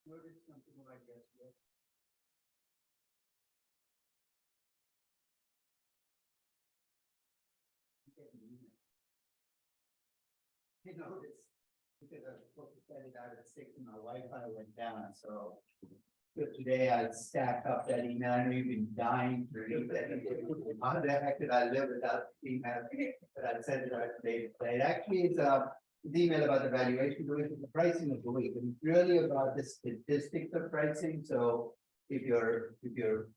noticed something like yesterday. I noticed because I was supposed to set it out at 6 and my Wi-Fi went down, so today I stacked up that email. I know you've been dying to read that. How the heck did I live without the email? But I sent it out today. It actually is the email about the valuation, the pricing of the week. And it's really about the statistics of pricing. So if you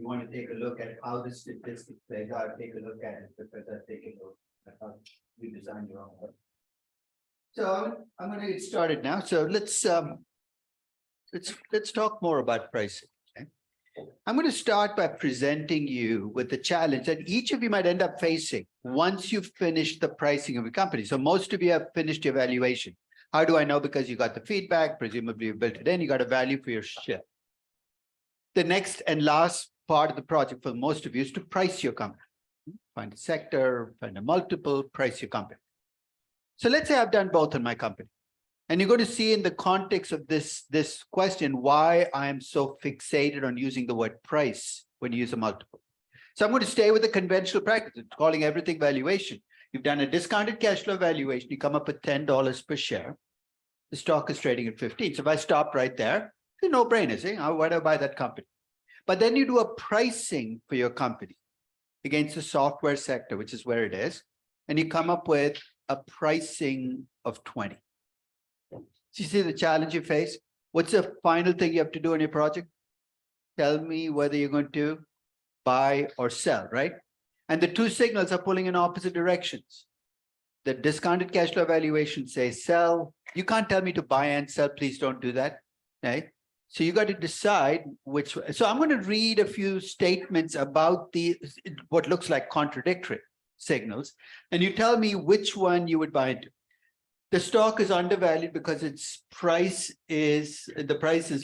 want to take a look at how the statistics play out, take a look at it because I think it will how you design your own work. So I'm going to get started now. So let's talk more about pricing. Okay? I'm going to start by presenting you with the challenge that each of you might end up facing once you've finished the pricing of a company. So most of you have finished your valuation. How do I know? Because you got the feedback, presumably you built it in, you got a value for your ship. The next and last part of the project for most of you is to price your company. Find a sector, find a multiple, price your company. So let's say I've done both in my company. And you're going to see in the context of this question why I'm so fixated on using the word price when you use a multiple. So I'm going to stay with the conventional practice. It's calling everything valuation. You've done a discounted cash flow valuation. You come up with $10 per share. The stock is trading at 15. So if I stop right there, it's a no-brainer. See, why do I buy that company? But then you do a pricing for your company against the software sector, which is where it is. And you come up with a pricing of 20. So you see the challenge you face? What's the final thing you have to do on your project? Tell me whether you're going to buy or sell, right? And the two signals are pulling in opposite directions. The discounted cash flow valuation says sell. You can't tell me to buy and sell. Please don't do that. Okay? So you got to decide which. So I'm going to read a few statements about what looks like contradictory signals, and you tell me which one you would buy into. The stock is undervalued because its price is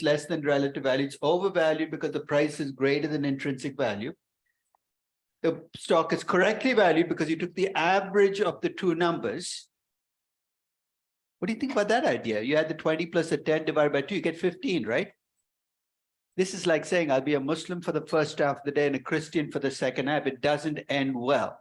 less than relative value. It's overvalued because the price is greater than intrinsic value. The stock is correctly valued because you took the average of the two numbers. What do you think about that idea? You add the 20 plus the 10 divided by 2, you get 15, right? This is like saying I'll be a Muslim for the first half of the day and a Christian for the second half. It doesn't end well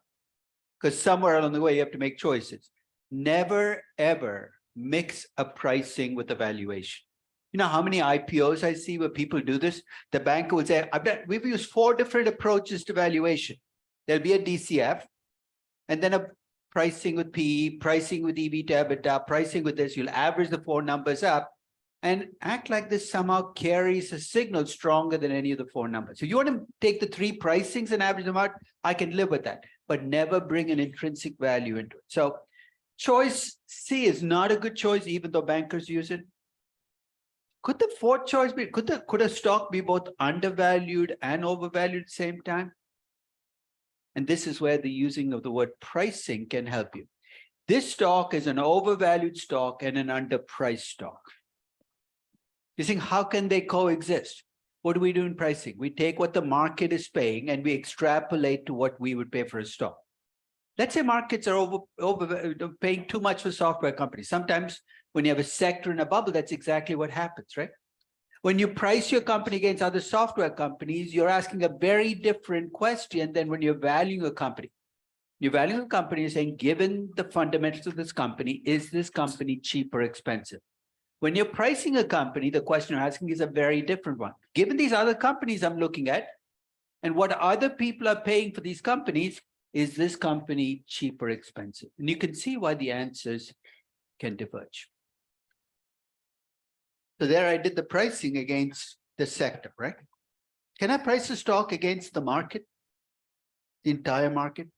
because somewhere along the way you have to make choices. Never, ever mix a pricing with a valuation. You know how many IPOs I see where people do this? The banker will say, we've used 4 different approaches to valuation. There'll be a DCF, and then a pricing with PE, pricing with EV to EBITDA, pricing with this. You'll average the 4 numbers up and act like this somehow carries a signal stronger than any of the 4 numbers. So you want to take the 3 pricings and average them out, I can live with that, but never bring an intrinsic value into it. So choice C is not a good choice, even though bankers use it. Could the 4th choice be, could a stock be both undervalued and overvalued at the same time? And this is where the using of the word pricing can help you. This stock is an overvalued stock and an underpriced stock. You think, how can they coexist? What do we do in pricing? We take what the market is paying and we extrapolate to what we would pay for a stock. Let's say markets are paying too much for software companies. Sometimes when you have a sector in a bubble, that's exactly what happens, right? When you price your company against other software companies, you're asking a very different question than when you're valuing a company. You're valuing a company and saying, given the fundamentals of this company, is this company cheap or expensive? When you're pricing a company, the question you're asking is a very different one. Given these other companies I'm looking at, and what other people are paying for these companies, is this company cheap or expensive? And you can see why the answers can diverge. So there I did the pricing against the sector, right? Can I price the stock against the market, the entire market?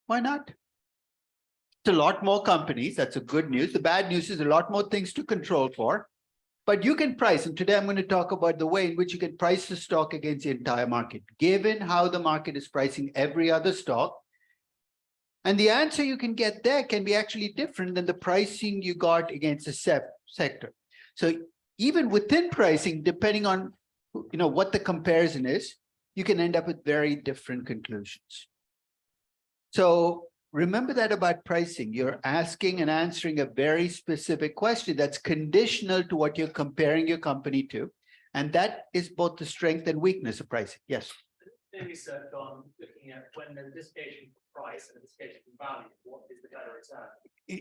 Why not? It's a lot more companies. That's a good news. The bad news is a lot more things to control for, but you can price. And today I'm going to talk about the way in which you can price the stock against the entire market, given how the market is pricing every other stock. And the answer you can get there can be actually different than the pricing you got against the sector. So even within pricing, depending on what the comparison is, you can end up with very different conclusions. So remember that about pricing. You're asking and answering a very specific question that's conditional to what you're comparing your company to. And that is both the strength and weakness of pricing. Yes. Research on looking at when there's dislocation for price and dislocation for value, what is the better return?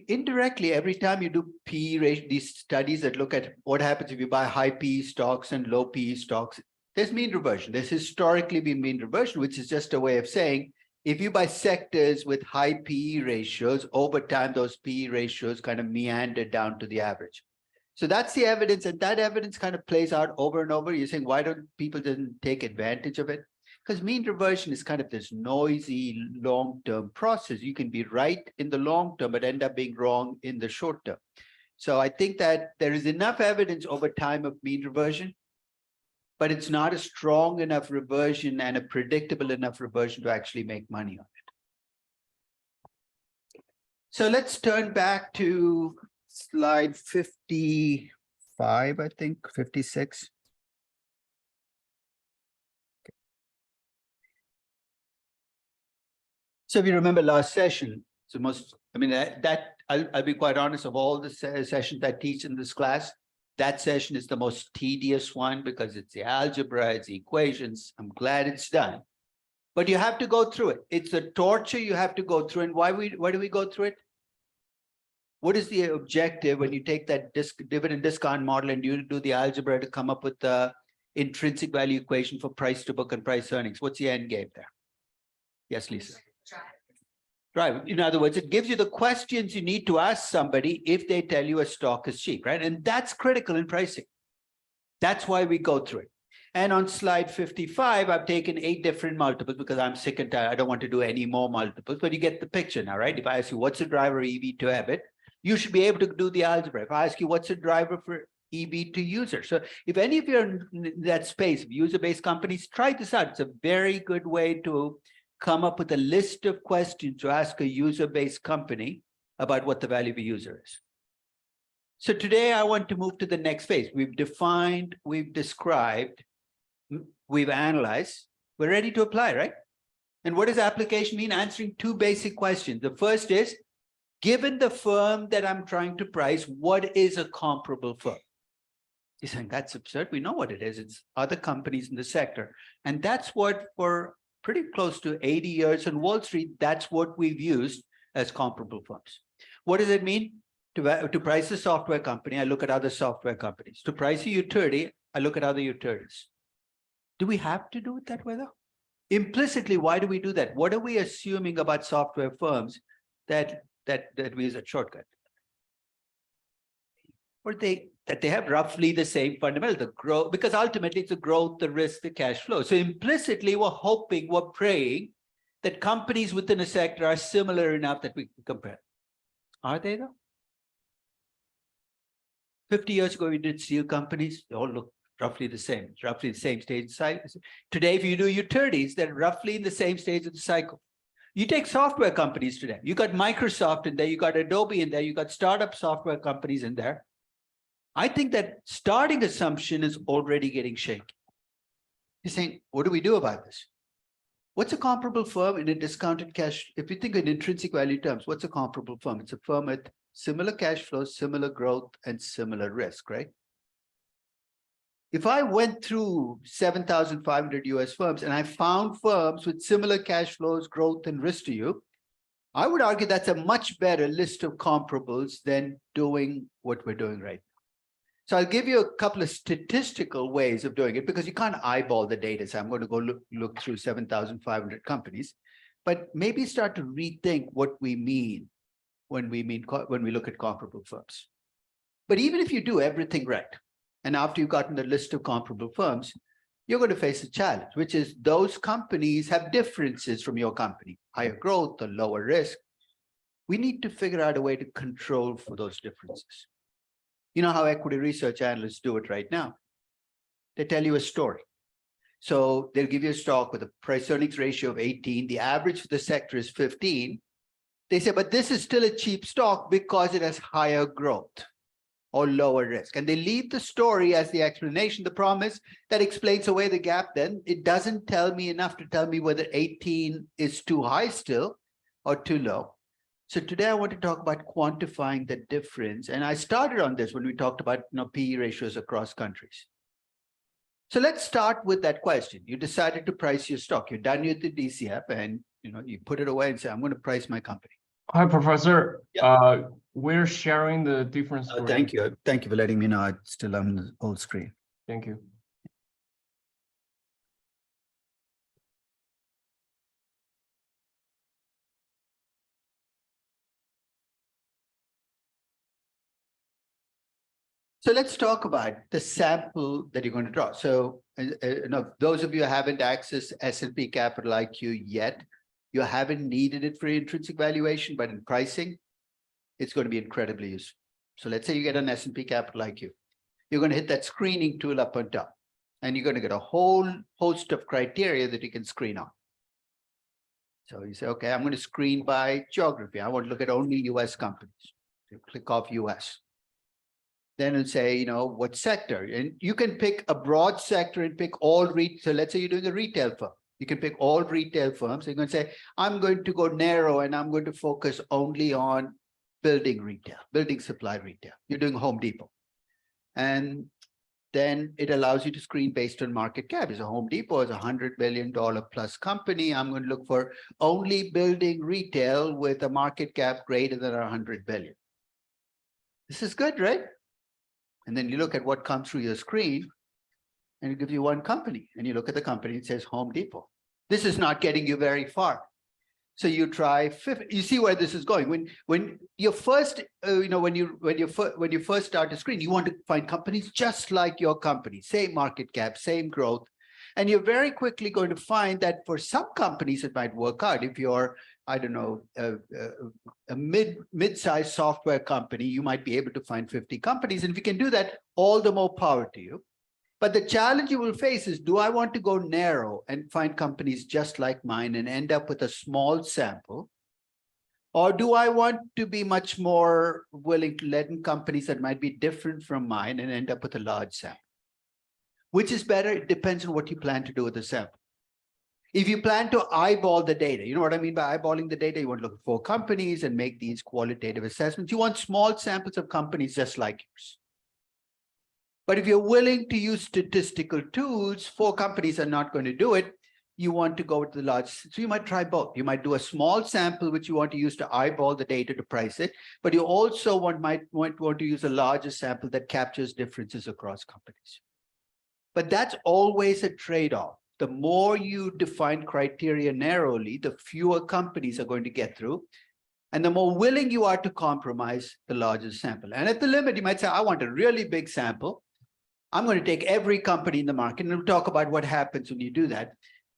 Indirectly, every time you do PE ratio, these studies that look at what happens if you buy high PE stocks and low PE stocks, there's mean reversion. There's historically been mean reversion, which is just a way of saying, if you buy sectors with high PE ratios, over time, those PE ratios kind of meander down to the average. So that's the evidence, and that evidence kind of plays out over and over. You're saying, why don't people didn't take advantage of it? Because mean reversion is kind of this noisy long-term process. You can be right in the long term, but end up being wrong in the short term. So I think that there is enough evidence over time of mean reversion, but it's not a strong enough reversion and a predictable enough reversion to actually make money on it. So let's turn back to slide 55, I think, 56. So if you remember last session, it's the most, I mean, I'll be quite honest, of all the sessions I teach in this class, that session is the most tedious one because it's the algebra, it's the equations. I'm glad it's done. But you have to go through it. It's a torture you have to go through. And why do we go through it? What is the objective when you take that dividend discount model and you do the algebra to come up with the intrinsic value equation for price to book and price earnings? What's the end game there? Yes, Lisa. Right. In other words, it gives you the questions you need to ask somebody if they tell you a stock is cheap, right? And that's critical in pricing. That's why we go through it. And on slide 55, I've taken 8 different multiples because I'm sick and tired. I don't want to do any more multiples, but you get the picture now, right? If I ask you, what's the driver EV to EBIT, you should be able to do the algebra. If I ask you, what's the driver for EV to user? So if any of you are in that space, user-based companies, try this out. It's a very good way to come up with a list of questions to ask a user-based company about what the value of a user is. So today I want to move to the next phase. We've defined, we've described, we've analyzed, we're ready to apply, right? And what does application mean? Answering 2 basic questions. The first is, given the firm that I'm trying to price, what is a comparable firm? You're saying that's absurd. We know what it is. It's other companies in the sector. And that's what for pretty close to 80 years on Wall Street, that's what we've used as comparable firms. What does it mean? To price a software company, I look at other software companies. To price a utility, I look at other utilities. Do we have to do it that way though? Implicitly, why do we do that? What are we assuming about software firms that we use a shortcut? Or that they have roughly the same fundamental, the growth, because ultimately it's the growth, the risk, the cash flow. So implicitly, we're hoping, we're praying that companies within a sector are similar enough that we can compare. Are they though? 50 years ago, we did steel companies. They all look roughly the same. It's roughly the same stage of cycle. Today, if you do utilities, they're roughly in the same stage of the cycle. You take software companies today. You got Microsoft in there. You got Adobe in there. You got startup software companies in there. I think that starting assumption is already getting shaky. You're saying, what do we do about this? What's a comparable firm in a discounted cash? If you think in intrinsic value terms, what's a comparable firm? It's a firm with similar cash flows, similar growth, and similar risk, right? If I went through 7,500 US firms and I found firms with similar cash flows, growth, and risk to you, I would argue that's a much better list of comparables than doing what we're doing right now. So I'll give you a couple of statistical ways of doing it because you can't eyeball the data. So I'm going to go look through 7,500 companies, but maybe start to rethink what we mean when we look at comparable firms. But even if you do everything right, and after you've gotten the list of comparable firms, you're going to face a challenge, which is those companies have differences from your company, higher growth or lower risk. We need to figure out a way to control for those differences. You know how equity research analysts do it right now? They tell you a story. So they'll give you a stock with a price earnings ratio of 18. The average for the sector is 15. They say, but this is still a cheap stock because it has higher growth or lower risk. And they leave the story as the explanation, the promise that explains away the gap. Then it doesn't tell me enough to tell me whether 18 is too high still or too low. So today I want to talk about quantifying the difference. And I started on this when we talked about PE ratios across countries. So let's start with that question. You decided to price your stock. You're done with the DCF and you put it away and say, I'm going to price my company. Hi, Professor. Yeah. We're sharing the different screen. Thank you. Thank you for letting me know. It's still on the old screen. Thank you. So let's talk about the sample that you're going to draw. So those of you who haven't accessed S&P Capital IQ yet, you haven't needed it for intrinsic valuation, but in pricing, it's going to be incredibly useful. So let's say you get an S&P Capital IQ. You're going to hit that screening tool up on top, and you're going to get a whole host of criteria that you can screen on. So you say, okay, I'm going to screen by geography. I want to look at only US companies. So click off US. Then it'll say, what sector, and you can pick a broad sector and pick all so let's say you're doing a retail firm. You can pick all retail firms. So you're going to say, I'm going to go narrow and I'm going to focus only on building retail, building supply retail. You're doing Home Depot. And then it allows you to screen based on market cap. Is a Home Depot is a $100 billion plus company. I'm going to look for only building retail with a market cap greater than 100 billion. This is good, right? And then you look at what comes through your screen and it gives you one company. And you look at the company, it says Home Depot. This is not getting you very far. So you try 50, you see where this is going. When you first, when you first start to screen, you want to find companies just like your company, same market cap, same growth. And you're very quickly going to find that for some companies, it might work out. If you're, I don't know, a mid-sized software company, you might be able to find 50 companies. And if you can do that, all the more power to you. But the challenge you will face is, do I want to go narrow and find companies just like mine and end up with a small sample? Or do I want to be much more willing to let in companies that might be different from mine and end up with a large sample? Which is better? It depends on what you plan to do with the sample. If you plan to eyeball the data, you know what I mean by eyeballing the data? You want to look at 4 companies and make these qualitative assessments. You want small samples of companies just like yours. But if you're willing to use statistical tools, 4 companies are not going to do it. You want to go with the large. So you might try both. You might do a small sample, which you want to use to eyeball the data to price it. But you also might want to use a larger sample that captures differences across companies. But that's always a trade-off. The more you define criteria narrowly, the fewer companies are going to get through. And the more willing you are to compromise, the larger sample. And at the limit, you might say, I want a really big sample. I'm going to take every company in the market, and we'll talk about what happens when you do that.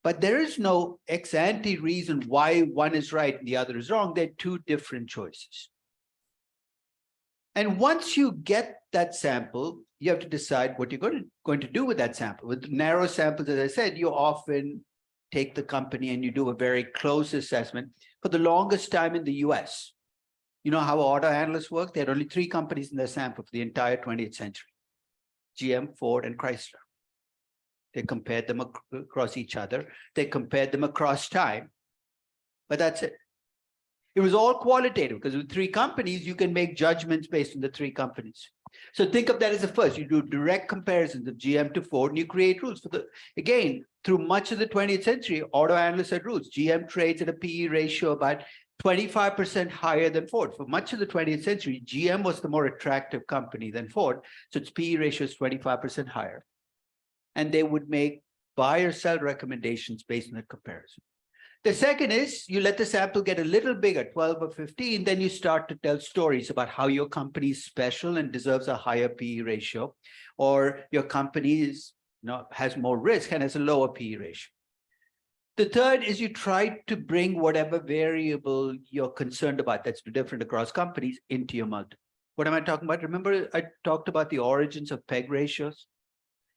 But there is no ex ante reason why one is right and the other is wrong. They're 2 different choices. And once you get that sample, you have to decide what you're going to do with that sample. With narrow samples, as I said, you often take the company and you do a very close assessment. For the longest time in the US, you know how auto analysts work? They had only 3 companies in their sample for the entire 20th century: GM, Ford, and Chrysler. They compared them across each other. They compared them across time, but that's it. It was all qualitative because with 3 companies, you can make judgments based on the 3 companies. So think of that as the first. You do direct comparisons of GM to Ford, and you create rules for again, through much of the 20th century, auto analysts had rules. GM trades at a PE ratio about 25% higher than Ford. For much of the 20th century, GM was the more attractive company than Ford, so its PE ratio is 25% higher. And they would make buy or sell recommendations based on that comparison. The second is you let the sample get a little bigger, 12 or 15, then you start to tell stories about how your company is special and deserves a higher PE ratio, or your company has more risk and has a lower PE ratio. The third is you try to bring whatever variable you're concerned about that's different across companies into your multiple. What am I talking about? Remember, I talked about the origins of PEG ratios?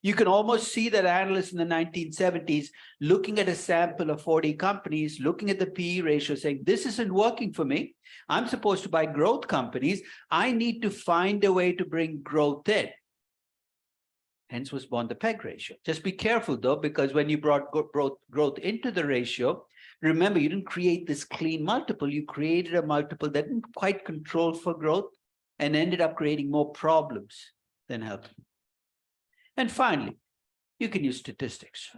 You can almost see that analysts in the 1970s looking at a sample of 40 companies, looking at the PE ratio, saying, this isn't working for me. I'm supposed to buy growth companies. I need to find a way to bring growth in. Hence was born the PEG ratio. Just be careful, though, because when you brought growth into the ratio, Remember, you didn't create this clean multiple. You created a multiple that didn't quite control for growth and ended up creating more problems than helping. And finally, you can use statistics.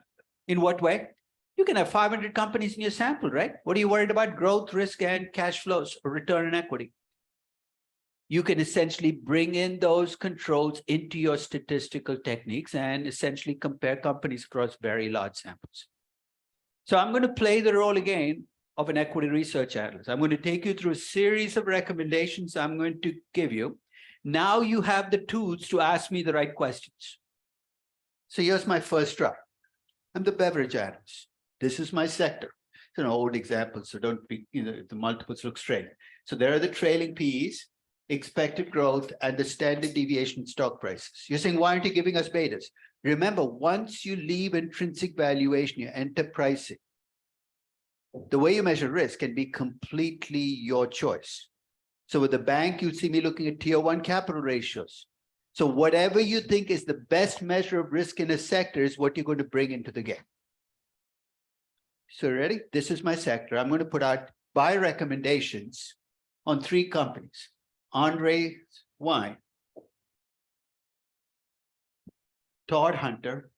In what way? You can have 500 companies in your sample, right? What are you worried about? Growth, risk, and cash flows or return on equity. You can essentially bring in those controls into your statistical techniques and essentially compare companies across very large samples. So I'm going to play the role again of an equity research analyst. I'm going to take you through a series of recommendations I'm going to give you. Now you have the tools to ask me the right questions. So here's my first try. I'm the beverage analyst. This is my sector. It's an old example, so don't be, the multiples look strange. So there are the trailing PEs, expected growth, and the standard deviation in stock prices. You're saying, why aren't you giving us betas? Remember, once you leave intrinsic valuation, you enter pricing. The way you measure risk can be completely your choice. So with the bank, you'll see me looking at tier 1 capital ratios. So whatever you think is the best measure of risk in a sector is what you're going to bring into the game. So ready? This is my sector. I'm going to put out buy recommendations on 3 companies. Andre's Wine, Todd Hunter,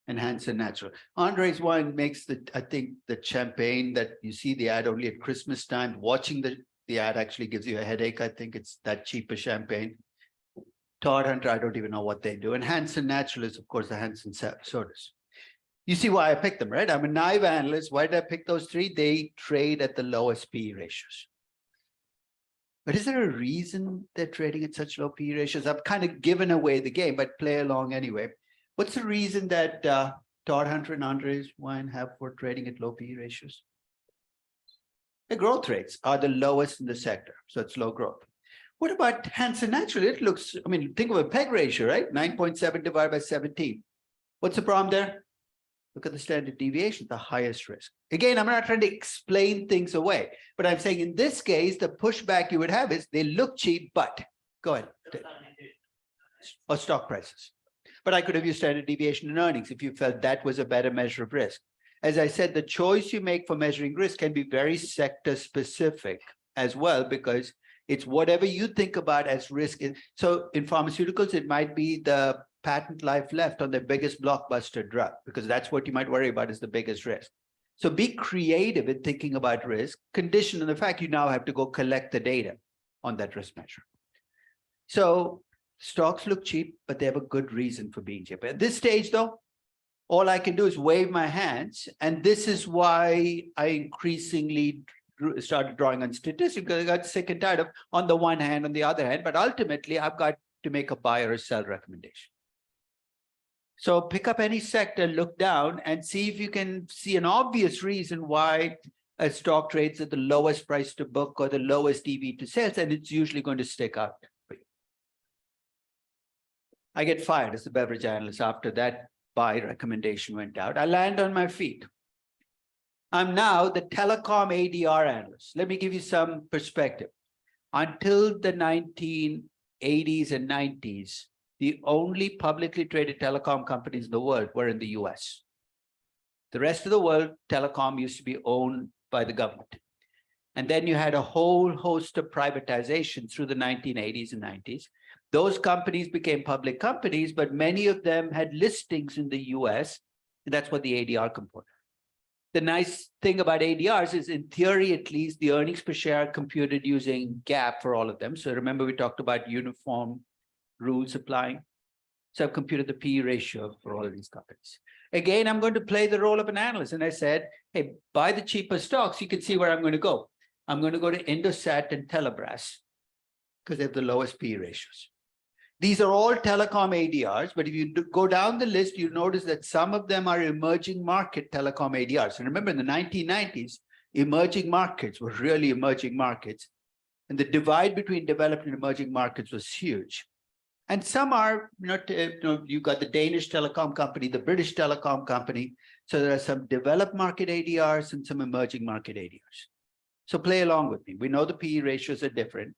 and Hanson Natural. Andre's Wine makes I think the champagne that you see the ad only at Christmas time. Watching the ad actually gives you a headache. I think it's that cheaper champagne. Todd Hunter, I don't even know what they do. And Hanson Natural is, of course, the Hanson sodas. You see why I picked them, right? I'm a naive analyst. Why did I pick those 3? They trade at the lowest PE ratios. But is there a reason they're trading at such low PE ratios? I've kind of given away the game, but play along anyway. What's the reason that Todd Hunter and Andre's Wine have for trading at low PE ratios? The growth rates are the lowest in the sector, so it's low growth. What about Hanson Natural? It looks, I mean, think of a PEG ratio, right? 9.7 divided by 17. What's the problem there? Look at the standard deviation, the highest risk. Again, I'm not trying to explain things away, but I'm saying in this case, the pushback you would have is they look cheap, but go ahead. Or stock prices. But I could have used standard deviation in earnings if you felt that was a better measure of risk. As I said, the choice you make for measuring risk can be very sector specific as well, because it's whatever you think about as risk. So in pharmaceuticals, it might be the patent life left on the biggest blockbuster drug, because that's what you might worry about is the biggest risk. So be creative in thinking about risk, conditioned on the fact you now have to go collect the data on that risk measure. So stocks look cheap, but they have a good reason for being cheap. At this stage, though, all I can do is wave my hands. And this is why I increasingly started drawing on statistics, because I got sick and tired of on the one hand, on the other hand, but ultimately I've got to make a buy or a sell recommendation. So pick up any sector, look down and see if you can see an obvious reason why a stock trades at the lowest price to book or the lowest EV to sales, and it's usually going to stick out for you. I get fired as a beverage analyst after that buy recommendation went out. I land on my feet. I'm now the telecom ADR analyst. Let me give you some perspective. Until the 1980s and 90s, the only publicly traded telecom companies in the world were in the US. The rest of the world, telecom used to be owned by the government. And then you had a whole host of privatization through the 1980s and 90s. Those companies became public companies, but many of them had listings in the US, and that's what the ADR component. The nice thing about ADRs is, in theory, at least, the earnings per share are computed using GAAP for all of them. So remember, we talked about uniform rules applying. So I've computed the PE ratio for all of these companies. Again, I'm going to play the role of an analyst. And I said, hey, buy the cheaper stocks. You can see where I'm going to go. I'm going to go to Indosat and Telebras because they have the lowest PE ratios. These are all telecom ADRs, but if you go down the list, you notice that some of them are emerging market telecom ADRs. And remember, in the 1990s, emerging markets were really emerging markets. And the divide between developed and emerging markets was huge. And some are, you've got the Danish telecom company, the British telecom company. So there are some developed market ADRs and some emerging market ADRs. So play along with me. We know the PE ratios are different.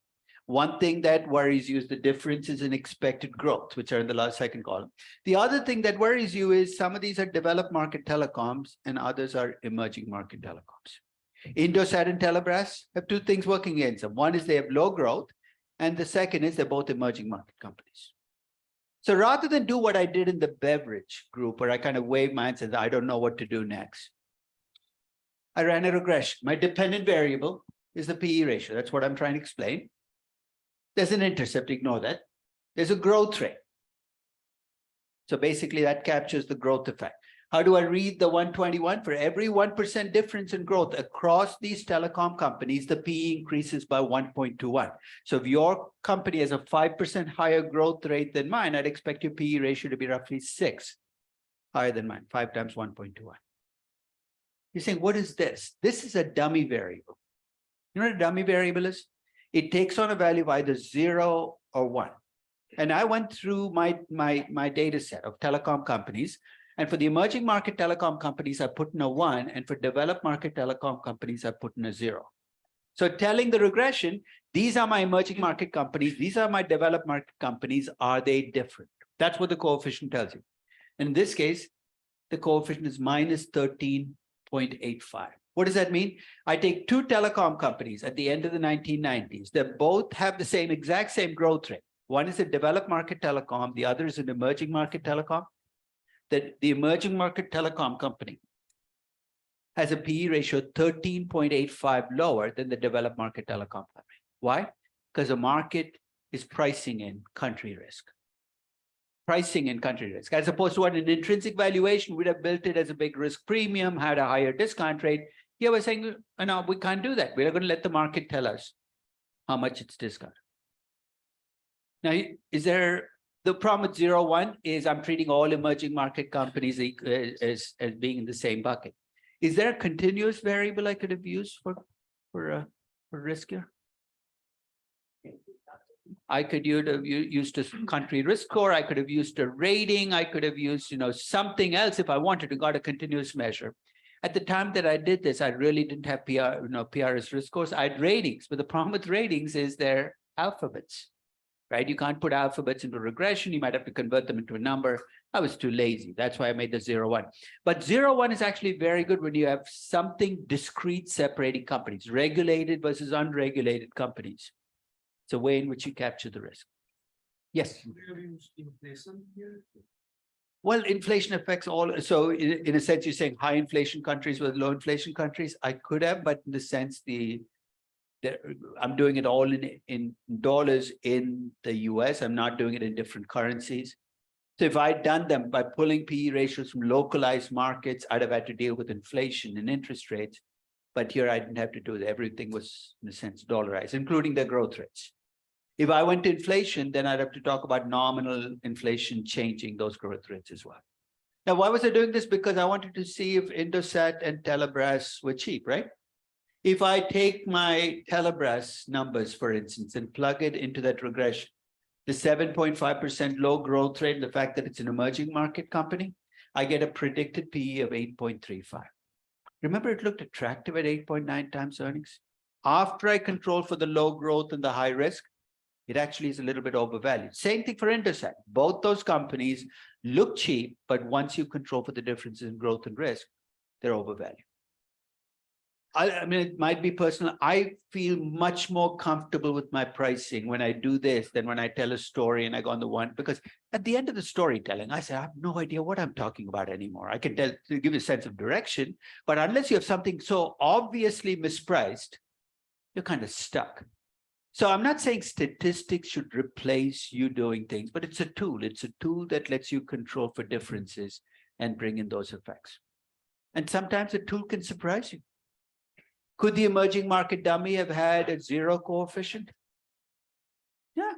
One thing that worries you is the differences in expected growth, which are in the last second column. The other thing that worries you is some of these are developed market telecoms and others are emerging market telecoms. Indosat and Telebras have two things working against them. One is they have low growth, and the second is they're both emerging market companies. So rather than do what I did in the beverage group, where I kind of waved my hand and said, I don't know what to do next, I ran a regression. My dependent variable is the PE ratio. That's what I'm trying to explain. There's an intercept, ignore that. There's a growth rate. So basically that captures the growth effect. How do I read the 121? For every 1% difference in growth across these telecom companies, the PE increases by 1.21. So if your company has a 5% higher growth rate than mine, I'd expect your PE ratio to be roughly 6 higher than mine, 5 times 1.21. You're saying, what is this? This is a dummy variable. You know what a dummy variable is? It takes on a value of either 0 or 1. And I went through my data set of telecom companies. And for the emerging market telecom companies, I put in a 1. And for developed market telecom companies, I put in a 0. So telling the regression, these are my emerging market companies. These are my developed market companies. Are they different? That's what the coefficient tells you. And in this case, the coefficient is minus 13.85. What does that mean? I take two telecom companies at the end of the 1990s. They both have the exact same growth rate. One is a developed market telecom. The other is an emerging market telecom. The emerging market telecom company has a PE ratio 13.85 lower than the developed market telecom company. Why? Because the market is pricing in country risk. Pricing in country risk, as opposed to what an intrinsic valuation would have built it as a big risk premium, had a higher discount rate. Here we're saying, no, we can't do that. We're going to let the market tell us how much it's discounted. Now, is there the problem with 0-1 is I'm treating all emerging market companies as being in the same bucket. Is there a continuous variable I could have used for risk here? I could have used a country risk score. I could have used a rating. I could have used, something else if I wanted to got a continuous measure. At the time that I did this, I really didn't have PRS risk scores. I had ratings, but the problem with ratings is they're alphabets, right? You can't put alphabets into regression. You might have to convert them into a number. I was too lazy. That's why I made the 0-1. But 0-1 is actually very good when you have something discrete separating companies, regulated versus unregulated companies. It's a way in which you capture the risk. Yes. Do you use inflation here? Well, inflation affects all. So in a sense, you're saying high inflation countries with low inflation countries. I could have, but in the sense I'm doing it all in dollars in the US. I'm not doing it in different currencies. So if I'd done them by pulling PE ratios from localized markets, I'd have had to deal with inflation and interest rates. But here I didn't have to do it. Everything was, in a sense, dollarized, including the growth rates. If I went to inflation, then I'd have to talk about nominal inflation changing those growth rates as well. Now, why was I doing this? Because I wanted to see if Indosat and Telebras were cheap, right? If I take my Telebras numbers, for instance, and plug it into that regression, the 7.5% low growth rate, and the fact that it's an emerging market company, I get a predicted PE of 8.35. Remember, it looked attractive at 8.9 times earnings. After I control for the low growth and the high risk, it actually is a little bit overvalued. Same thing for Indosat. Both those companies look cheap, but once you control for the differences in growth and risk, they're overvalued. I mean, it might be personal. I feel much more comfortable with my pricing when I do this than when I tell a story and I go on the one, because at the end of the storytelling, I say, I have no idea what I'm talking about anymore. I can tell to give you a sense of direction, but unless you have something so obviously mispriced, you're kind of stuck. So I'm not saying statistics should replace you doing things, but it's a tool. It's a tool that lets you control for differences and bring in those effects. And sometimes a tool can surprise you. Could the emerging market dummy have had a 0 coefficient? Yeah.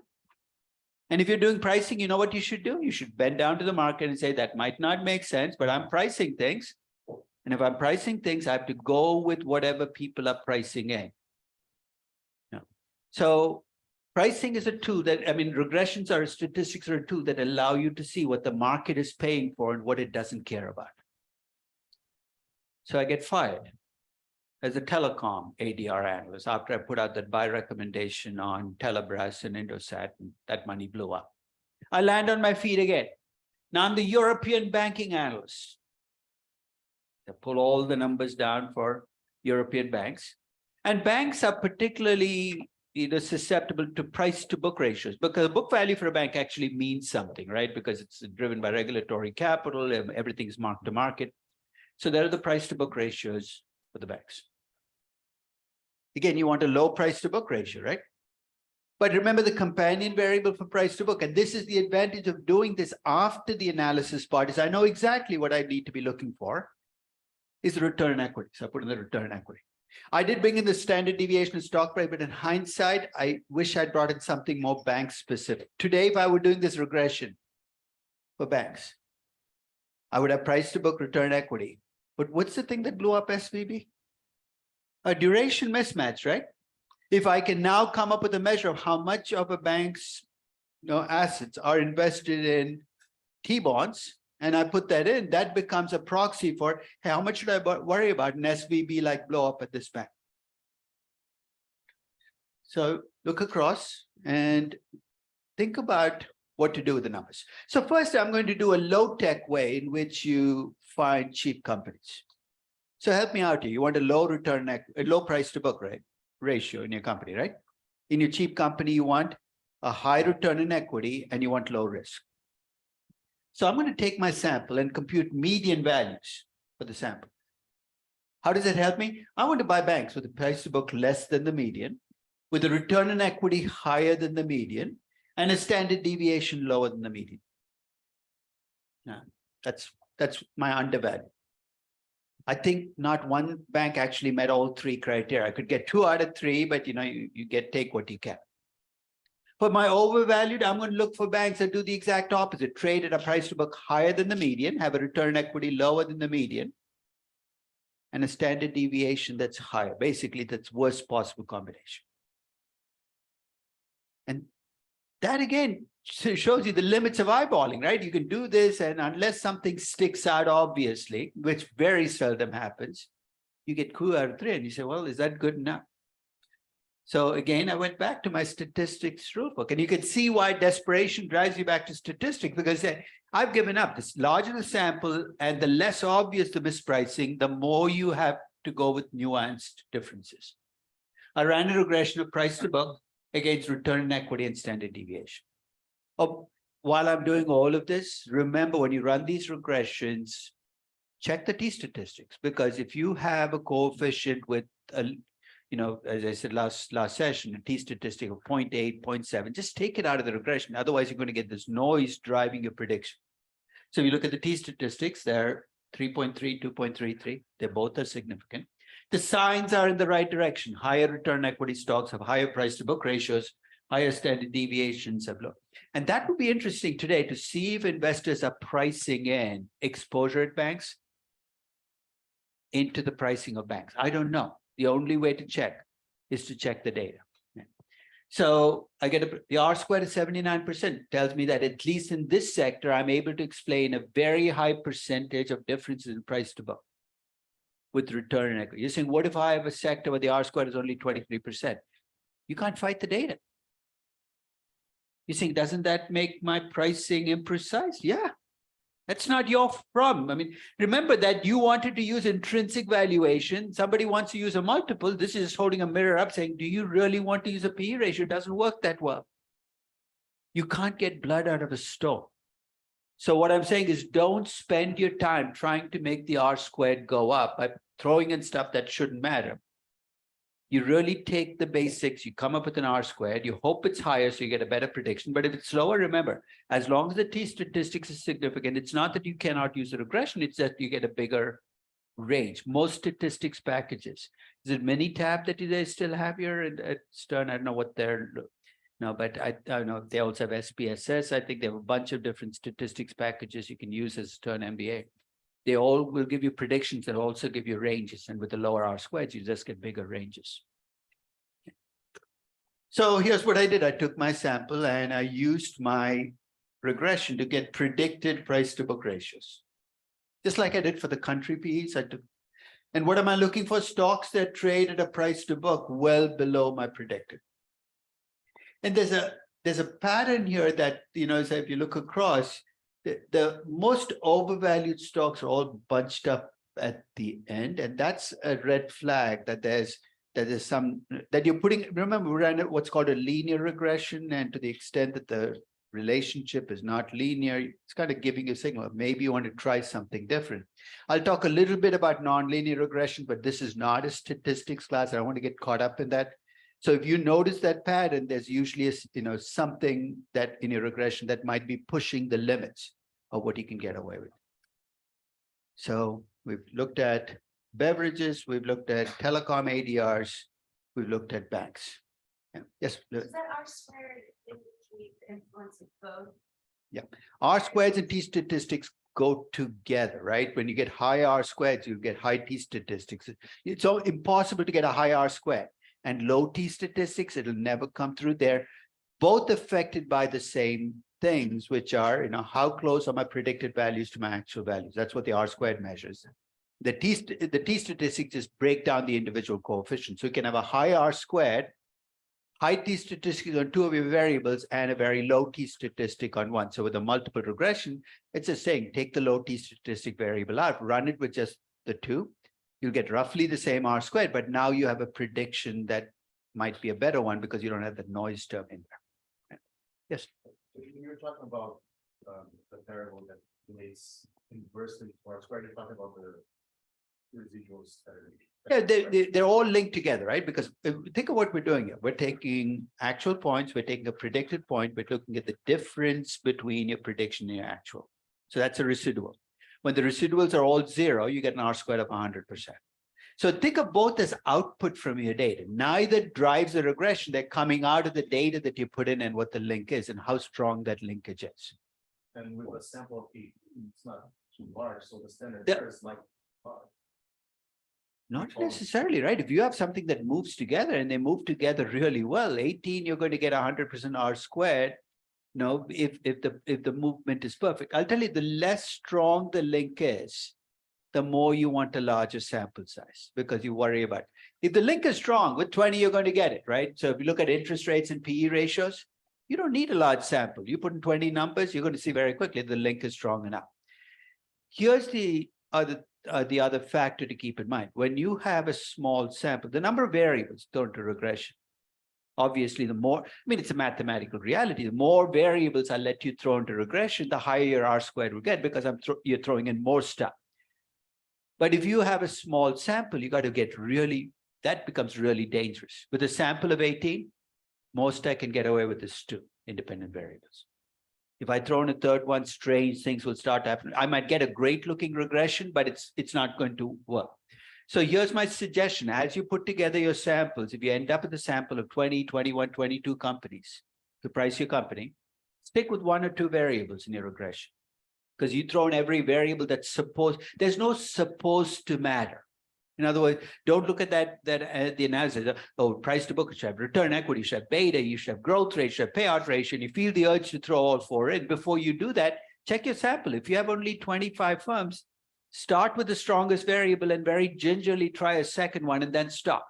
And if you're doing pricing, you know what you should do? You should bend down to the market and say, that might not make sense, but I'm pricing things. And if I'm pricing things, I have to go with whatever people are pricing in. So pricing is a tool that, I mean, regressions or statistics are a tool that allow you to see what the market is paying for and what it doesn't care about. So I get fired. as a telecom ADR analyst after I put out that buy recommendation on Telebras and Indosat, and that money blew up. I land on my feet again. Now I'm the European banking analyst. I pull all the numbers down for European banks. And banks are particularly susceptible to price to book ratios, because book value for a bank actually means something, right? Because it's driven by regulatory capital, everything is marked to market. So there are the price to book ratios for the banks. Again, you want a low price to book ratio, right? But remember the companion variable for price to book. And this is the advantage of doing this after the analysis part, is I know exactly what I need to be looking for is the return on equity. So I put in the return on equity. I did bring in the standard deviation of stock price, but in hindsight, I wish I'd brought in something more bank specific. Today, if I were doing this regression for banks, I would have price to book, return equity. But what's the thing that blew up SVB? A duration mismatch, right? If I can now come up with a measure of how much of a bank's assets are invested in T-bonds, and I put that in, that becomes a proxy for, hey, how much should I worry about an SVB like blow up at this bank? So look across and think about what to do with the numbers. So first, I'm going to do a low-tech way in which you find cheap companies. So help me out here. You want a low return, a low price to book ratio in your company, right? In your cheap company, you want a high return on equity and you want low risk. So I'm going to take my sample and compute median values for the sample. How does that help me? I want to buy banks with a price to book less than the median, with a return on equity higher than the median, and a standard deviation lower than the median. Now, that's my undervalue. I think not one bank actually met all three criteria. I could get 2 out of 3, but you take what you can. For my overvalued, I'm going to look for banks that do the exact opposite, trade at a price to book higher than the median, have a return equity lower than the median, and a standard deviation that's higher. Basically, that's worst possible combination. And that again shows you the limits of eyeballing, right? You can do this, and unless something sticks out obviously, which very seldom happens, you get 2 out of 3, and you say, well, is that good enough? So again, I went back to my statistics rulebook, and you can see why desperation drives you back to statistics, because I've given up. The larger the sample and the less obvious the mispricing, the more you have to go with nuanced differences. I ran a regression of price to book against return on equity and standard deviation. While I'm doing all of this, remember when you run these regressions, check the t-statistics, because if you have a coefficient with a as I said last session, a t-statistic of 0.8, 0.7, just take it out of the regression. Otherwise, you're going to get this noise driving your prediction. So if you look at the t-statistics, they're 3.3, 2.33. They both are significant. The signs are in the right direction. Higher return equity stocks have higher price to book ratios, higher standard deviations have low. And that would be interesting today to see if investors are pricing in exposure at banks into the pricing of banks. I don't know. The only way to check is to check the data. So I get the R squared is 79%, tells me that at least in this sector, I'm able to explain a very high percentage of differences in price to book with return on equity. You're saying, what if I have a sector where the R squared is only 23%? You can't fight the data. You think, doesn't that make my pricing imprecise? Yeah. That's not your problem. I mean, remember that you wanted to use intrinsic valuation. Somebody wants to use a multiple. This is holding a mirror up saying, do you really want to use a PE ratio? It doesn't work that well. You can't get blood out of a stone. So what I'm saying is don't spend your time trying to make the R squared go up by throwing in stuff that shouldn't matter. You really take the basics, you come up with an R squared, you hope it's higher so you get a better prediction. But if it's lower, remember, as long as the t-statistics is significant, it's not that you cannot use a regression, it's that you get a bigger range. Most statistics packages. Is it Minitab that they still have here at Stern? I don't know what they're, no, but I don't know. They also have SPSS. I think they have a bunch of different statistics packages you can use as Stern MBA. They all will give you predictions that also give you ranges. And with the lower R squared, you just get bigger ranges. So here's what I did. I took my sample and I used my regression to get predicted price to book ratios. Just like I did for the country PEs, I took And what am I looking for? Stocks that trade at a price to book well below my predicted. And there's a pattern here that, so if you look across, the most overvalued stocks are all bunched up at the end. And that's a red flag that there's some that you're putting. Remember, we're in what's called a linear regression. And to the extent that the relationship is not linear, it's kind of giving you a signal. Maybe you want to try something different. I'll talk a little bit about nonlinear regression, but this is not a statistics class. I don't want to get caught up in that. So if you notice that pattern, there's usually something that in your regression that might be pushing the limits of what you can get away with. So we've looked at beverages, we've looked at telecom ADRs, we've looked at banks. Yeah. Yes. Does that R squared indicate the influence of both? Yeah, R squares and T statistics go together, right? When you get high R squares, you get high T statistics. It's so impossible to get a high R square and low T statistics. It'll never come through there. Both affected by the same things, which are, how close are my predicted values to my actual values? That's what the R squared measures. The T statistics just break down the individual coefficients. So you can have a high R squared, high T statistics on two of your variables, and a very low T statistic on one. So with a multiple regression, it's just saying, take the low T statistic variable out, run it with just the two. You'll get roughly the same R squared, but now you have a prediction that might be a better one because you don't have the noise term in there. Yes. You're talking about the variable that relates inversely to R squared. You're talking about the residuals. Yeah, they're all linked together, right? Because think of what we're doing here. We're taking actual points, we're taking a predicted point, we're looking at the difference between your prediction and your actual. So that's a residual. When the residuals are all zero, you get an R squared of 100%. So think of both as output from your data. Neither drives the regression. They're coming out of the data that you put in and what the link is and how strong that linkage is. And with a sample of 8, it's not too large, so the standard Yeah. error is like Not necessarily, right? If you have something that moves together and they move together really well, 18, you're going to get 100% R squared. If the movement is perfect. I'll tell you, the less strong the link is, the more you want a larger sample size because you worry about it. If the link is strong, with 20, you're going to get it, right? So if you look at interest rates and PE ratios, you don't need a large sample. You put in 20 numbers, you're going to see very quickly the link is strong enough. Here's the other factor to keep in mind. When you have a small sample, the number of variables thrown to regression, obviously the more, it's a mathematical reality, the more variables I let you throw into regression, the higher your R squared will get because you're throwing in more stuff. But if you have a small sample, you got to get that becomes really dangerous. With a sample of 18, most I can get away with is 2 independent variables. If I throw in a third one, strange things will start happening. I might get a great looking regression, but it's not going to work. So here's my suggestion. As you put together your samples, if you end up with a sample of 20, 21, 22 companies to price your company, stick with 1 or 2 variables in your regression. Because you throw in every variable that's there's no supposed to matter. In other words, don't look at the analysis. Oh, price to book, you should have return equity, you should have beta, you should have growth rate, you should have payout ratio, and you feel the urge to throw all 4 in. Before you do that, check your sample. If you have only 25 firms, start with the strongest variable and very gingerly try a second one and then stop.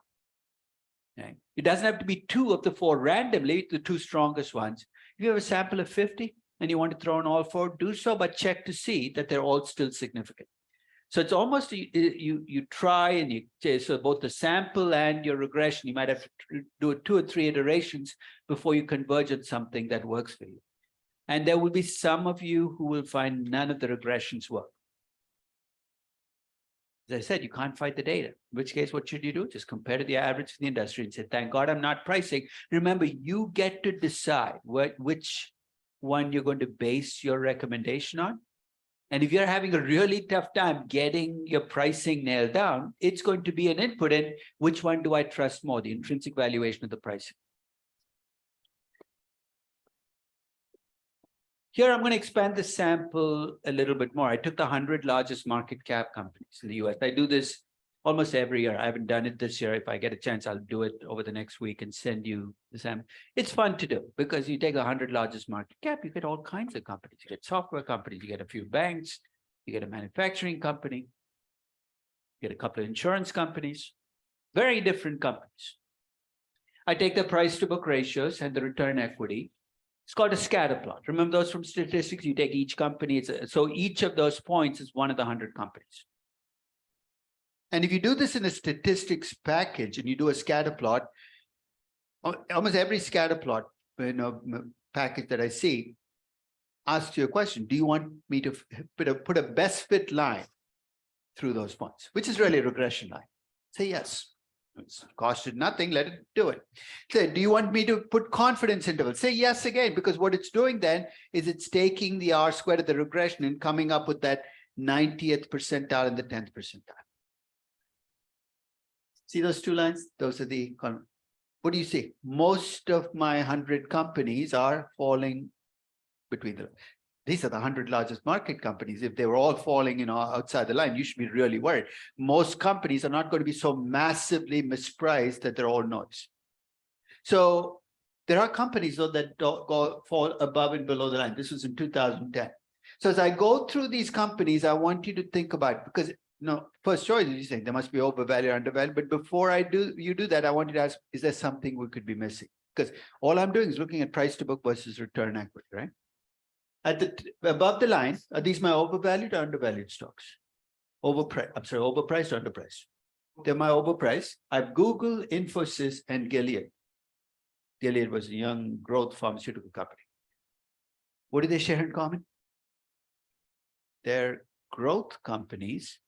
Okay. It doesn't have to be 2 of the 4 randomly, the 2 strongest ones. If you have a sample of 50 and you want to throw in all 4, do so, but check to see that they're all still significant. So it's almost you try and so both the sample and your regression, you might have to do 2 or 3 iterations before you converge on something that works for you. And there will be some of you who will find none of the regressions work. As I said, you can't fight the data, in which case, what should you do? Just compare to the average of the industry and say, thank God I'm not pricing. Remember, you get to decide which one you're going to base your recommendation on. And if you're having a really tough time getting your pricing nailed down, it's going to be an input in which one do I trust more, the intrinsic valuation of the pricing. Here, I'm going to expand the sample a little bit more. I took the 100 largest market cap companies in the US. I do this almost every year. I haven't done it this year. If I get a chance, I'll do it over the next week and send you the sample. It's fun to do because you take 100 largest market cap, you get all kinds of companies. You get software companies, you get a few banks, you get a manufacturing company. Get a couple of insurance companies, very different companies. I take the price to book ratios and the return equity. It's called a scatter plot. Remember those from statistics? You take each company. So each of those points is one of the 100 companies. And if you do this in a statistics package and you do a scatter plot, almost every scatter plot, package that I see asks you a question. Do you want me to put a best fit line through those points, which is really a regression line? Say yes. It's costed nothing, let it do it. Say, do you want me to put confidence intervals? Say yes again, because what it's doing then is it's taking the R squared of the regression and coming up with that 90th percentile and the 10th percentile. See those two lines? Those are the, what do you see? Most of my 100 companies are falling between them. These are the 100 largest market companies. If they were all falling, outside the line, you should be really worried. Most companies are not going to be so massively mispriced that they're all noise. So there are companies though that fall above and below the line. This was in 2010. So as I go through these companies, I want you to think about it, because first choice is you saying they must be overvalued or undervalued. But before you do that, I want you to ask, is there something we could be missing? Because all I'm doing is looking at price to book versus return equity, right? Above the line, are these my overvalued or undervalued stocks? Overpriced or underpriced? They're my overpriced. I've Googled Infosys and Gilead. Gilead was a young growth pharmaceutical company. What do they share in common? They're growth companies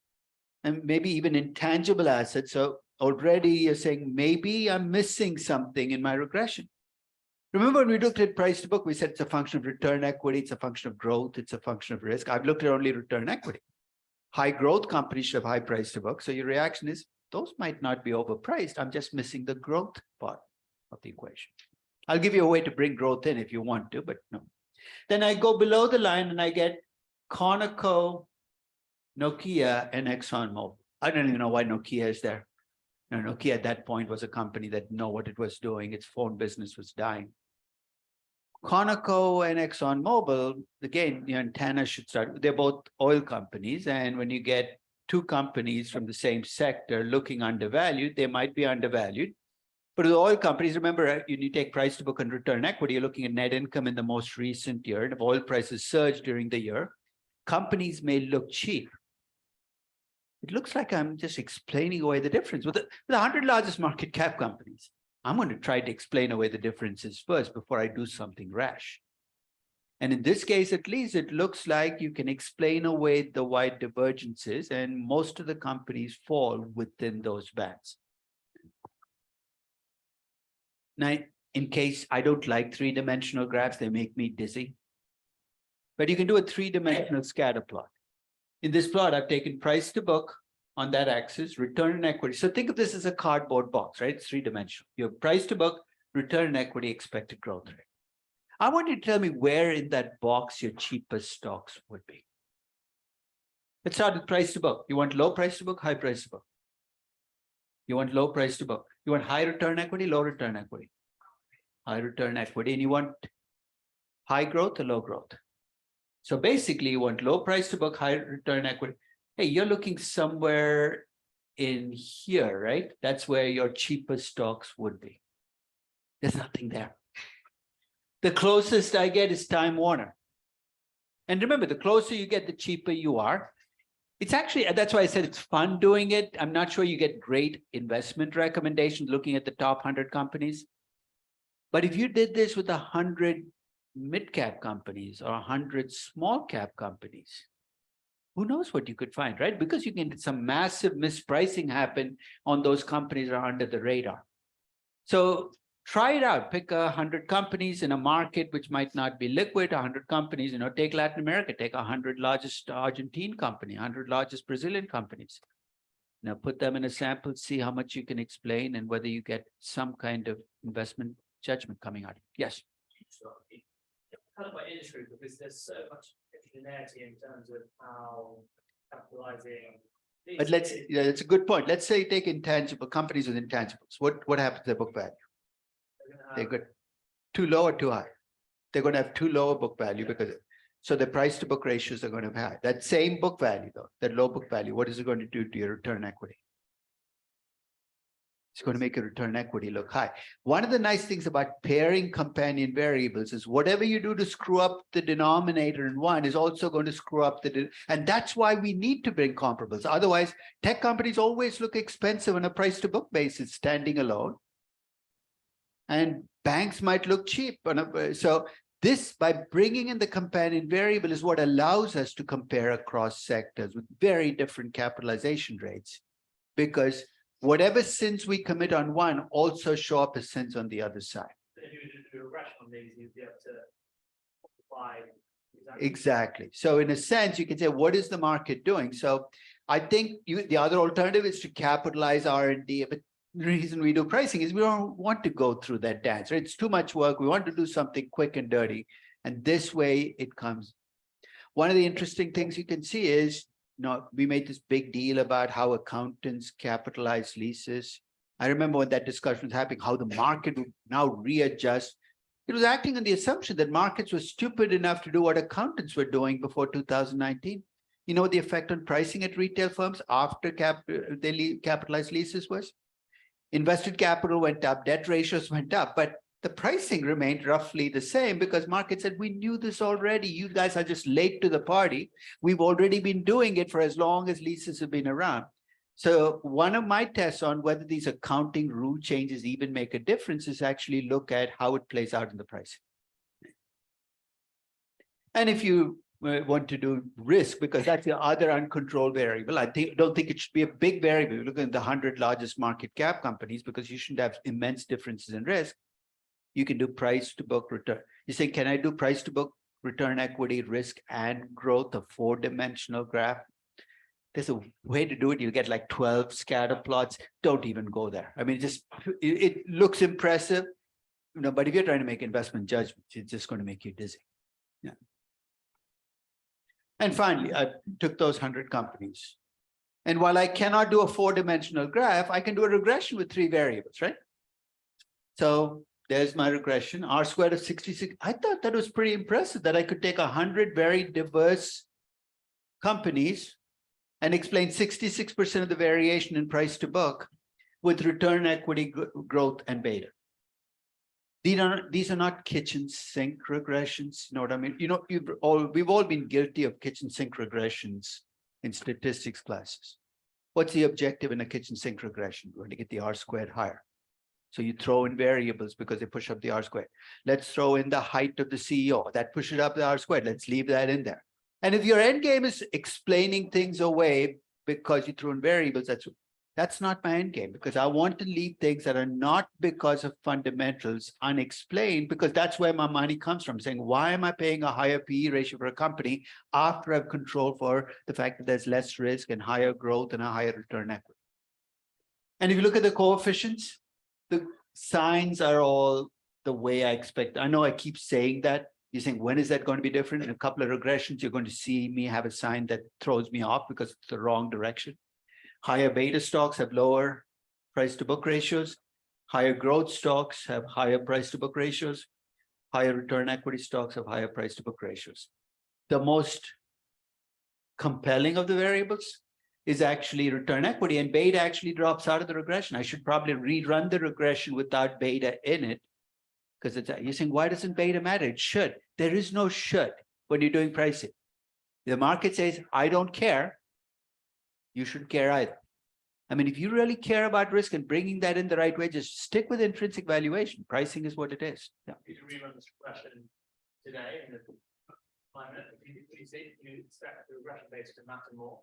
and maybe even intangible assets. So already you're saying, maybe I'm missing something in my regression. Remember when we looked at price to book, we said it's a function of return equity, it's a function of growth, it's a function of risk. I've looked at only return equity. High growth companies should have high price to book. So your reaction is, those might not be overpriced. I'm just missing the growth part of the equation. I'll give you a way to bring growth in if you want to, but no. Then I go below the line and I get Conoco, Nokia, and ExxonMobil. I don't even know why Nokia is there. Nokia at that point was a company that knew what it was doing. Its phone business was dying. Conoco and ExxonMobil, again, antenna should start. They're both oil companies. And when you get two companies from the same sector looking undervalued, they might be undervalued. But with oil companies, remember, you take price to book and return equity, you're looking at net income in the most recent year. And if oil prices surge during the year, companies may look cheap. It looks like I'm just explaining away the difference. With the 100 largest market cap companies, I'm going to try to explain away the differences first before I do something rash. And in this case, at least, it looks like you can explain away the wide divergences, and most of the companies fall within those bands. Now, in case I don't like three-dimensional graphs, they make me dizzy. But you can do a three-dimensional scatter plot. In this plot, I've taken price to book on that axis, return on equity. So think of this as a cardboard box, right? It's three-dimensional. You have price to book, return on equity, expected growth rate. I want you to tell me where in that box your cheapest stocks would be. Let's start with price to book. You want low price to book, high price to book. You want low price to book. You want high return equity, low return equity. High return equity. And you want high growth or low growth. So basically, you want low price to book, high return equity. Hey, you're looking somewhere in here, right? That's where your cheapest stocks would be. There's nothing there. The closest I get is Time Warner. And remember, the closer you get, the cheaper you are. It's actually, that's why I said it's fun doing it. I'm not sure you get great investment recommendations looking at the top 100 companies. But if you did this with 100 mid-cap companies or 100 small-cap companies, who knows what you could find, right? Because you can get some massive mispricing happen on those companies that are under the radar. So try it out. Pick 100 companies in a market which might not be liquid, 100 companies, take Latin America, take 100 largest Argentine company, 100 largest Brazilian companies. Now put them in a sample, see how much you can explain and whether you get some kind of investment judgment coming out. Yes. Kind of by industry, because there's so much heterogeneity in terms of how capitalizing. But it's a good point. Let's say you take intangible companies with intangibles. What happens to their book value? They're good. Too low or too high? They're going to have too low a book value because So the price to book ratios are going to be high. That same book value though, that low book value, what is it going to do to your return equity? It's going to make your return equity look high. One of the nice things about pairing companion variables is whatever you do to screw up the denominator in one is also going to screw up and that's why we need to bring comparables. Otherwise, tech companies always look expensive on a price to book basis standing alone. And banks might look cheap. So this, by bringing in the companion variable, is what allows us to compare across sectors with very different capitalization rates, because whatever sins we commit on one also show up as sins on the other side. If you were to do a regression on these, you'd be able to apply. Exactly. So in a sense, you can say, what is the market doing? So I think the other alternative is to capitalize R&D. But the reason we do pricing is we don't want to go through that dance, right? It's too much work. We want to do something quick and dirty. And this way it comes. One of the interesting things you can see is, we made this big deal about how accountants capitalize leases. I remember when that discussion was happening, how the market would now readjust. It was acting on the assumption that markets were stupid enough to do what accountants were doing before 2019. You know what the effect on pricing at retail firms after they capitalized leases was? Invested capital went up, debt ratios went up, but the pricing remained roughly the same because markets said, we knew this already. You guys are just late to the party. We've already been doing it for as long as leases have been around. So one of my tests on whether these accounting rule changes even make a difference is actually look at how it plays out in the pricing. And if you want to do risk, because that's the other uncontrolled variable, don't think it should be a big variable. Look at the 100 largest market cap companies, because you shouldn't have immense differences in risk. You can do price to book return. You say, can I do price to book return equity, risk, and growth, a 4-dimensional graph? There's a way to do it. You get like 12 scatter plots. Don't even go there. I mean, it looks impressive, but if you're trying to make investment judgments, it's just going to make you dizzy. Yeah. And finally, I took those 100 companies. And while I cannot do a 4-dimensional graph, I can do a regression with 3 variables, right? So there's my regression, R squared of 66. I thought that was pretty impressive that I could take 100 very diverse companies and explain 66% of the variation in price to book with return equity growth and beta. These are not kitchen sink regressions. You know what I mean? We've all been guilty of kitchen sink regressions in statistics classes. What's the objective in a kitchen sink regression? We're going to get the R squared higher. So you throw in variables because they push up the R squared. Let's throw in the height of the CEO. That pushes up the R squared. Let's leave that in there. And if your end game is explaining things away because you threw in variables, that's not my end game, because I want to leave things that are not because of fundamentals unexplained, because that's where my money comes from, saying, why am I paying a higher PE ratio for a company after I've controlled for the fact that there's less risk and higher growth and a higher return equity? And if you look at the coefficients, the signs are all the way I expect. I know I keep saying that. You're saying, when is that going to be different? In a couple of regressions, you're going to see me have a sign that throws me off because it's the wrong direction. Higher beta stocks have lower price to book ratios. Higher growth stocks have higher price to book ratios. Higher return equity stocks have higher price to book ratios. The most compelling of the variables is actually return equity, and beta actually drops out of the regression. I should probably rerun the regression without beta in it, because you're saying, why doesn't beta matter? It should. There is no should when you're doing pricing. The market says, I don't care. You shouldn't care either. I mean, if you really care about risk and bringing that in the right way, just stick with intrinsic valuation. Pricing is what it is. Yeah. You can rerun this regression today in the climate. You see, you expect the regression base to matter more.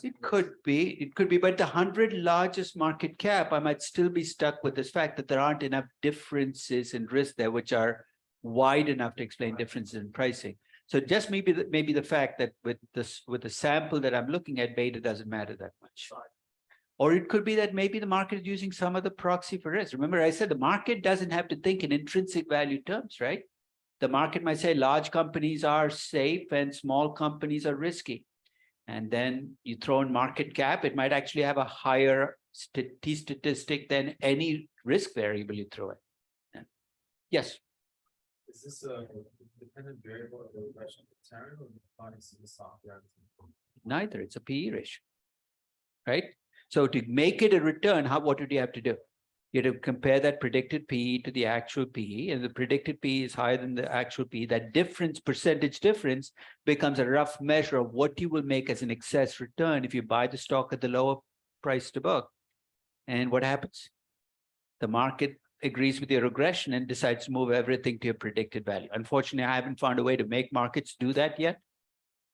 It could be, but the 100 largest market cap, I might still be stuck with this fact that there aren't enough differences in risk there, which are wide enough to explain differences in pricing. So just maybe the fact that with the sample that I'm looking at, beta doesn't matter that much. Or it could be that maybe the market is using some other proxy for risk. Remember, I said the market doesn't have to think in intrinsic value terms, right? The market might say large companies are safe and small companies are risky. And then you throw in market cap, it might actually have a higher statistic than any risk variable you throw in. Yeah. Yes. Is this a dependent variable of the regression pattern or defines the software? Neither, it's a PE ratio. Right? So to make it a return, what did you have to do? You have to compare that predicted PE to the actual PE, and the predicted PE is higher than the actual PE. That difference, percentage difference, becomes a rough measure of what you will make as an excess return if you buy the stock at the lower price to book. And what happens? The market agrees with your regression and decides to move everything to your predicted value. Unfortunately, I haven't found a way to make markets do that yet.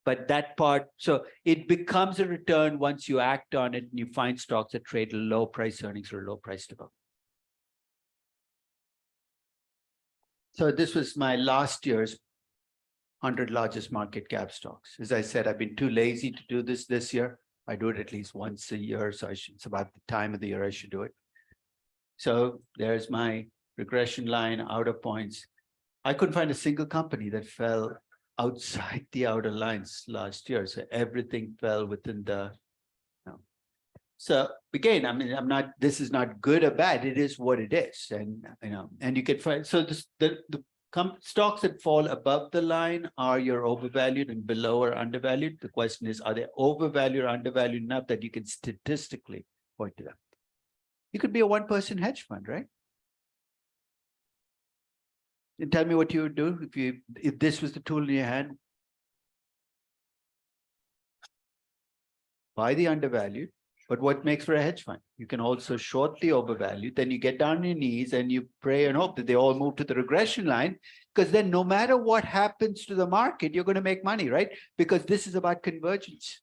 But that part, so it becomes a return once you act on it and you find stocks that trade low price earnings or low price to book. So this was my last year's 100 largest market cap stocks. As I said, I've been too lazy to do this year. I do it at least once a year, so it's about the time of the year I should do it. So there's my regression line, outer points. I couldn't find a single company that fell outside the outer lines last year. So everything fell within the. So again, I mean, this is not good or bad. It is what it is. And, and you can find, so the stocks that fall above the line are your overvalued and below are undervalued. The question is, are they overvalued or undervalued enough that you can statistically point to them? You could be a one-person hedge fund, right? And tell me what you would do if this was the tool in your hand. Buy the undervalued, but what makes for a hedge fund? You can also short the overvalued, then you get down on your knees and you pray and hope that they all move to the regression line, because then no matter what happens to the market, you're going to make money, right? Because this is about convergence.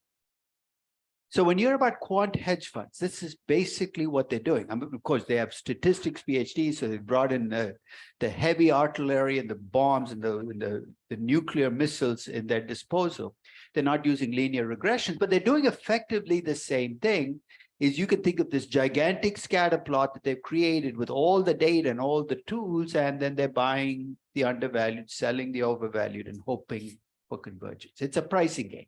So when you're about quant hedge funds, this is basically what they're doing. I mean, of course, they have statistics PhDs, so they brought in the heavy artillery and the bombs and the nuclear missiles in their disposal. They're not using linear regression, but they're doing effectively the same thing. Is you can think of this gigantic scatter plot that they've created with all the data and all the tools, and then they're buying the undervalued, selling the overvalued, and hoping for convergence. It's a pricing game.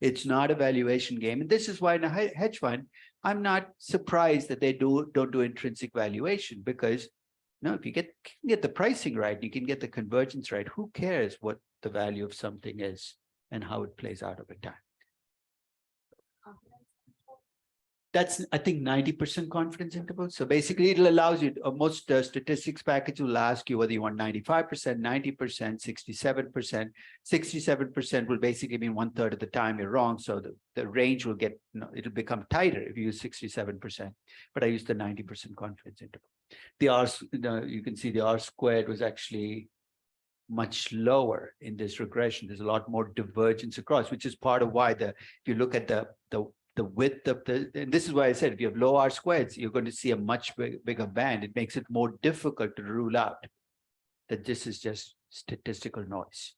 It's not a valuation game. And this is why in a hedge fund, I'm not surprised that they don't do intrinsic valuation, because if you can get the pricing right, you can get the convergence right. Who cares what the value of something is and how it plays out over time? That's, I think, 90% confidence interval. So basically, it allows you, most statistics package will ask you whether you want 95%, 90%, 67%. 67% will basically mean 1/3 of the time you're wrong. So the range will get, it'll become tighter if you use 67%. But I use the 90% confidence interval. The R, you can see the R squared was actually much lower in this regression. There's a lot more divergence across, which is part of why if you look at the width of and this is why I said, if you have low R squareds, you're going to see a much bigger band. It makes it more difficult to rule out that this is just statistical noise.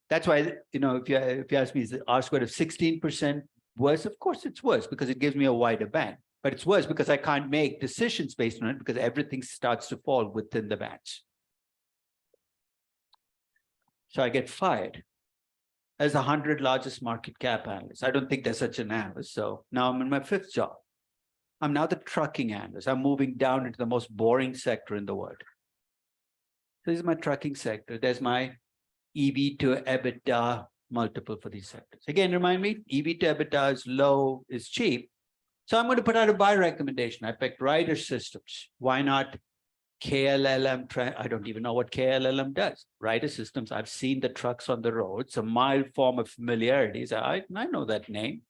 That's why, if you ask me, is the R squared of 16% worse? Of course it's worse, because it gives me a wider band. But it's worse because I can't make decisions based on it, because everything starts to fall within the bands. So I get fired as 100 largest market cap analyst. I don't think there's such an analyst. So now I'm in my 5th job. I'm now the trucking analyst. I'm moving down into the most boring sector in the world. So this is my trucking sector. There's my EV to EBITDA multiple for these sectors. Again, remind me, EV to EBITDA is low, is cheap. So I'm going to put out a buy recommendation. I picked Ryder Systems. Why not KLLM? I don't even know what KLLM does. Ryder Systems, I've seen the trucks on the road. It's a mild form of familiarity. So I know that name.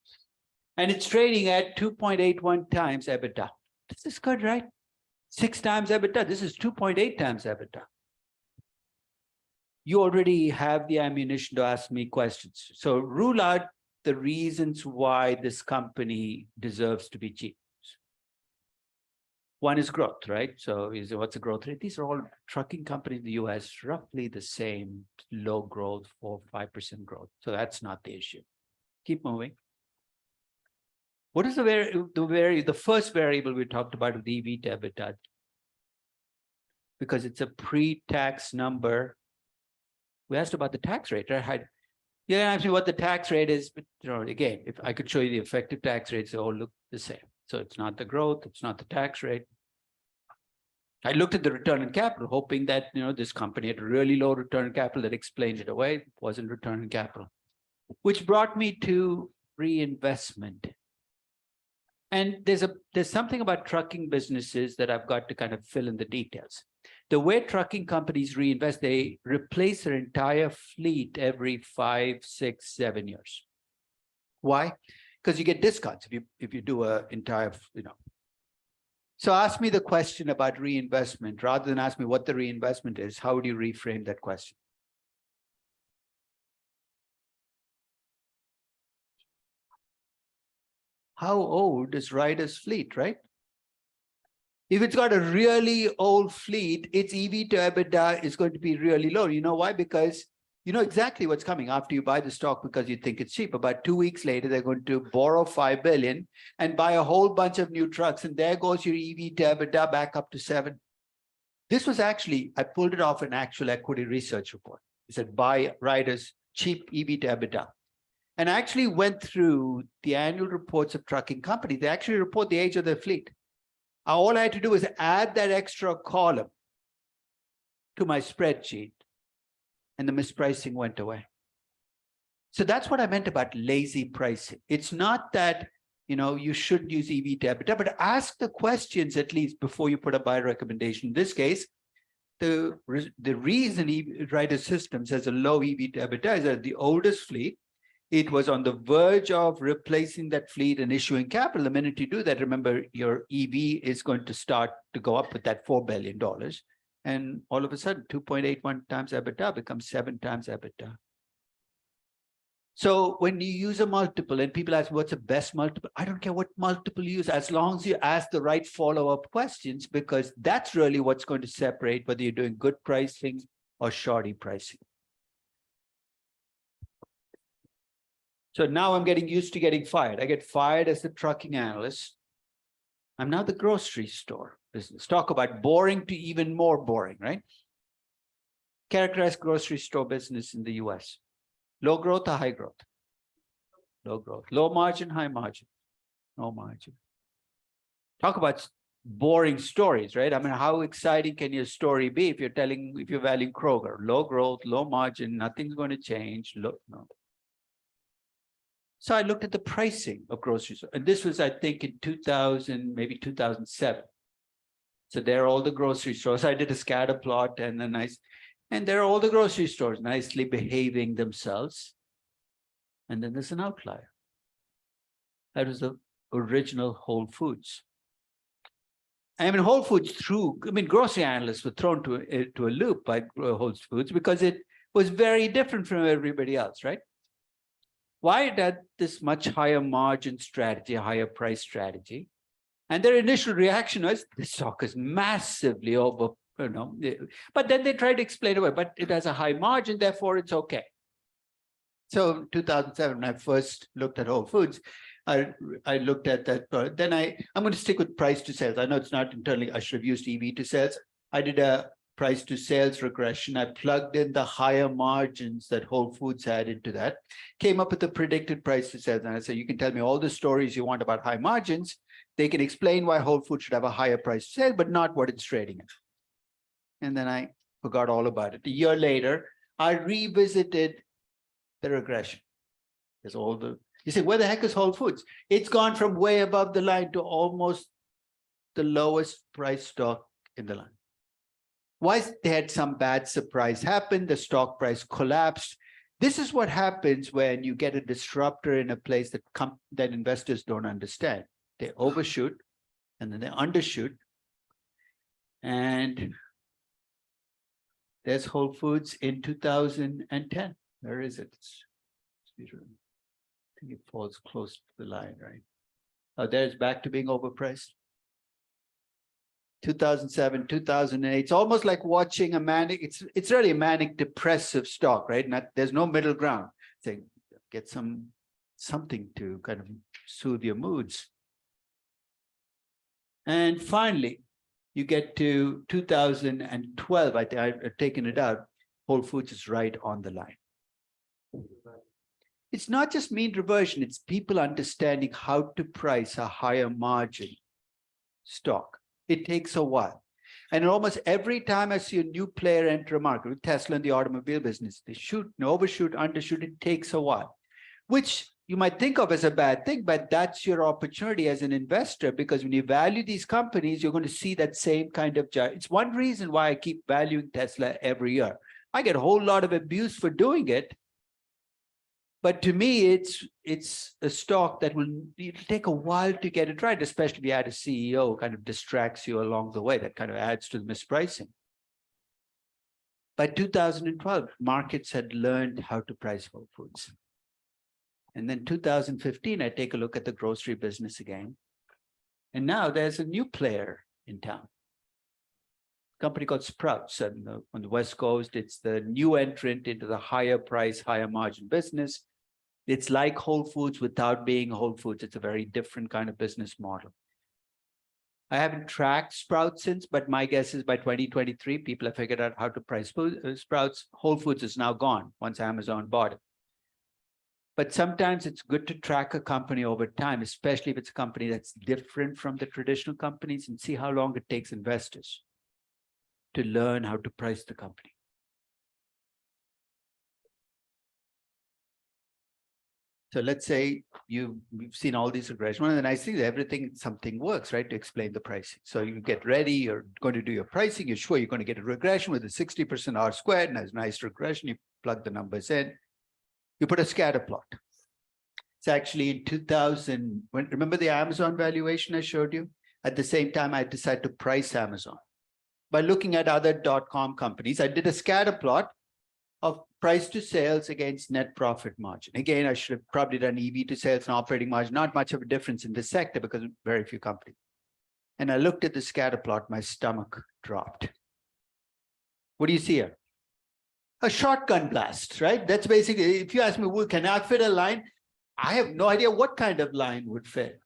And it's trading at 2.81 times EBITDA. This is good, right? 6 times EBITDA. This is 2.8 times EBITDA. You already have the ammunition to ask me questions. So rule out the reasons why this company deserves to be cheap. One is growth, right? So what's the growth rate? These are all trucking companies in the US, roughly the same, low growth, 4-5% growth. So that's not the issue. Keep moving. What is the first variable we talked about with EV to EBITDA? Because it's a pre-tax number. We asked about the tax rate, right? You asked me what the tax rate is, but again, if I could show you the effective tax rates, they all look the same. So it's not the growth, it's not the tax rate. I looked at the return on capital, hoping that, this company had really low return on capital. That explained it away. It wasn't return on capital, which brought me to reinvestment. And there's something about trucking businesses that I've got to kind of fill in the details. The way trucking companies reinvest, they replace their entire fleet every 5, 6, 7 years. Why? Because you get discounts if you do a entire, So ask me the question about reinvestment rather than ask me what the reinvestment is. How would you reframe that question? How old is Ryder's fleet, right? If it's got a really old fleet, its EV to EBITDA is going to be really low. You know why? Because you know exactly what's coming after you buy the stock because you think it's cheap. About 2 weeks later, they're going to borrow $5 billion and buy a whole bunch of new trucks. And there goes your EV to EBITDA back up to 7. This was actually, I pulled it off an actual equity research report. It said buy Ryder's cheap EV to EBITDA. And I actually went through the annual reports of trucking companies. They actually report the age of their fleet. All I had to do was add that extra column to my spreadsheet, and the mispricing went away. So that's what I meant about lazy pricing. It's not that, you shouldn't use EV to EBITDA, but ask the questions at least before you put a buy recommendation. In this case, the reason Ryder Systems has a low EV to EBITDA is that the oldest fleet, it was on the verge of replacing that fleet and issuing capital. The minute you do that, remember, your EV is going to start to go up with that $4 billion. And all of a sudden, 2.81 times EBITDA becomes 7 times EBITDA. So when you use a multiple and people ask, what's the best multiple? I don't care what multiple you use, as long as you ask the right follow-up questions, because that's really what's going to separate whether you're doing good pricing or shoddy pricing. So now I'm getting used to getting fired. I get fired as the trucking analyst. I'm now the grocery store business. Talk about boring to even more boring, right? Characterize grocery store business in the US. Low growth or high growth? Low growth. Low margin, high margin? No margin. Talk about boring stories, right? I mean, how exciting can your story be if you're valuing Kroger? Low growth, low margin, nothing's going to change. No. So I looked at the pricing of groceries, and this was, I think, in 2000, maybe 2007. So there are all the grocery stores. I did a scatter plot and there are all the grocery stores nicely behaving themselves. And then there's an outlier. That was the original Whole Foods. I mean, Whole Foods grocery analysts were thrown to a loop by Whole Foods because it was very different from everybody else, right? Why did this much higher margin strategy, higher price strategy? And their initial reaction was, this stock is massively over, but then they tried to explain away, but it has a high margin, therefore it's okay. So in 2007, when I first looked at Whole Foods, I looked at that, then I'm going to stick with price to sales. I know it's not internally, I should have used EV to sales. I did a price to sales regression. I plugged in the higher margins that Whole Foods had into that, came up with the predicted price to sales. And I said, you can tell me all the stories you want about high margins. They can explain why Whole Foods should have a higher price to sale, but not what it's trading at. And then I forgot all about it. A year later, I revisited the regression. There's you say, where the heck is Whole Foods? It's gone from way above the line to almost the lowest price stock in the line. Why? They had some bad surprise happen, the stock price collapsed. This is what happens when you get a disruptor in a place that investors don't understand. They overshoot and then they undershoot. And there's Whole Foods in 2010. Where is it? I think it falls close to the line, right? Oh, there's back to being overpriced. 2007, 2008. It's almost like watching a manic. It's really a manic depressive stock, right? There's no middle ground. Say, get something to kind of soothe your moods. And finally, you get to 2012. I think I've taken it out. Whole Foods is right on the line. It's not just mean reversion. It's people understanding how to price a higher margin stock. It takes a while. And almost every time I see a new player enter a market, with Tesla in the automobile business, they shoot, overshoot, undershoot, it takes a while, which you might think of as a bad thing, but that's your opportunity as an investor, because when you value these companies, you're going to see that same kind of it's one reason why I keep valuing Tesla every year. I get a whole lot of abuse for doing it. But to me, it's a stock that it'll take a while to get it right, especially if you add a CEO who kind of distracts you along the way. That kind of adds to the mispricing. By 2012, markets had learned how to price Whole Foods. And then 2015, I take a look at the grocery business again. And now there's a new player in town. A company called Sprouts on the West Coast. It's the new entrant into the higher price, higher margin business. It's like Whole Foods without being Whole Foods. It's a very different kind of business model. I haven't tracked Sprouts since, but my guess is by 2023, people have figured out how to price Sprouts. Whole Foods is now gone once Amazon bought it. But sometimes it's good to track a company over time, especially if it's a company that's different from the traditional companies, and see how long it takes investors to learn how to price the company. So let's say you've seen all these regressions. One of the nice things is something works, right, to explain the pricing. So you get ready, you're going to do your pricing, you're sure you're going to get a regression with a 60% R squared, and there's a nice regression, you plug the numbers in. You put a scatter plot. It's actually in 2000, remember the Amazon valuation I showed you? At the same time, I decided to price Amazon. By looking at other .com companies, I did a scatter plot of price to sales against net profit margin. Again, I should have probably done EV to sales and operating margin, not much of a difference in this sector because very few companies. And I looked at the scatter plot, my stomach dropped. What do you see here? A shotgun blast, right? That's basically, if you ask me, well, can I fit a line? I have no idea what kind of line would fit.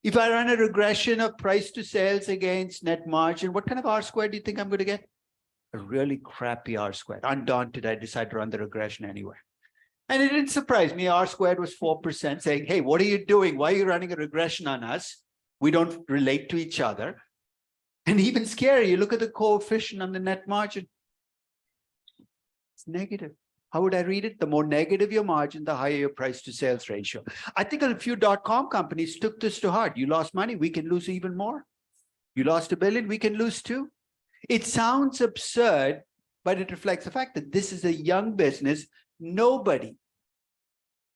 If I run a regression of price to sales against net margin, what kind of R squared do you think I'm going to get? A really crappy R squared. Undaunted, I decided to run the regression anyway. And it didn't surprise me. R squared was 4%, saying, hey, what are you doing? Why are you running a regression on us? We don't relate to each other. And even scary, you look at the coefficient on the net margin. It's negative. How would I read it? The more negative your margin, the higher your price to sales ratio. I think a few .com companies took this to heart. You lost money, we can lose even more. You lost $1 billion, we can lose too. It sounds absurd, but it reflects the fact that this is a young business. Nobody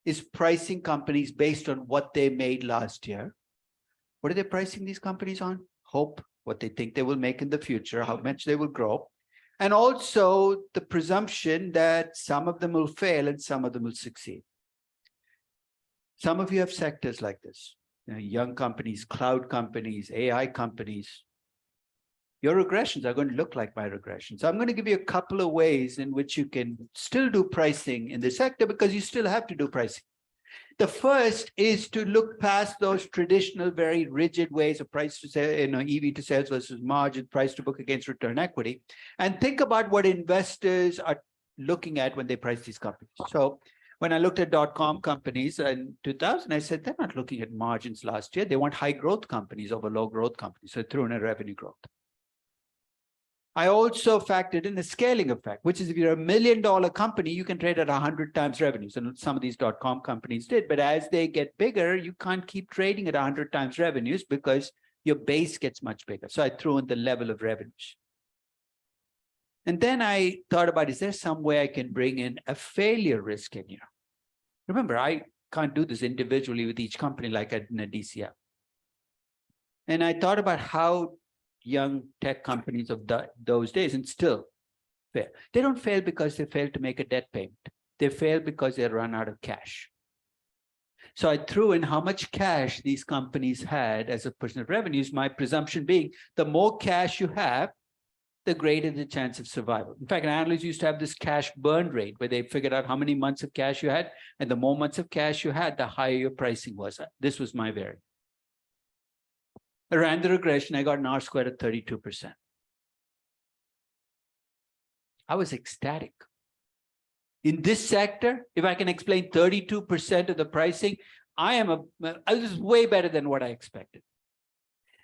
is pricing companies based on what they made last year. What are they pricing these companies on? Hope, what they think they will make in the future, how much they will grow. And also the presumption that some of them will fail and some of them will succeed. Some of you have sectors like this, young companies, cloud companies, AI companies. Your regressions are going to look like my regressions. So I'm going to give you a couple of ways in which you can still do pricing in the sector, because you still have to do pricing. The first is to look past those traditional, very rigid ways of price to sales, EV to sales versus margin, price to book against return equity, and think about what investors are looking at when they price these companies. So when I looked at .com companies in 2000, I said, they're not looking at margins last year. They want high growth companies over low growth companies. So I threw in a revenue growth. I also factored in the scaling effect, which is if you're $1 million company, you can trade at 100 times revenues. And some of these .com companies did, but as they get bigger, you can't keep trading at 100 times revenues because your base gets much bigger. So I threw in the level of revenues. And then I thought about, is there some way I can bring in a failure risk in here? Remember, I can't do this individually with each company like I did in a DCF. And I thought about how young tech companies of those days and still fail. They don't fail because they fail to make a debt payment. They fail because they run out of cash. So I threw in how much cash these companies had as a percent of revenues, my presumption being the more cash you have, the greater the chance of survival. In fact, analysts used to have this cash burn rate where they figured out how many months of cash you had, and the more months of cash you had, the higher your pricing was. This was my variant. I ran the regression, I got an R squared of 32%. I was ecstatic. In this sector, if I can explain 32% of the pricing, this is way better than what I expected.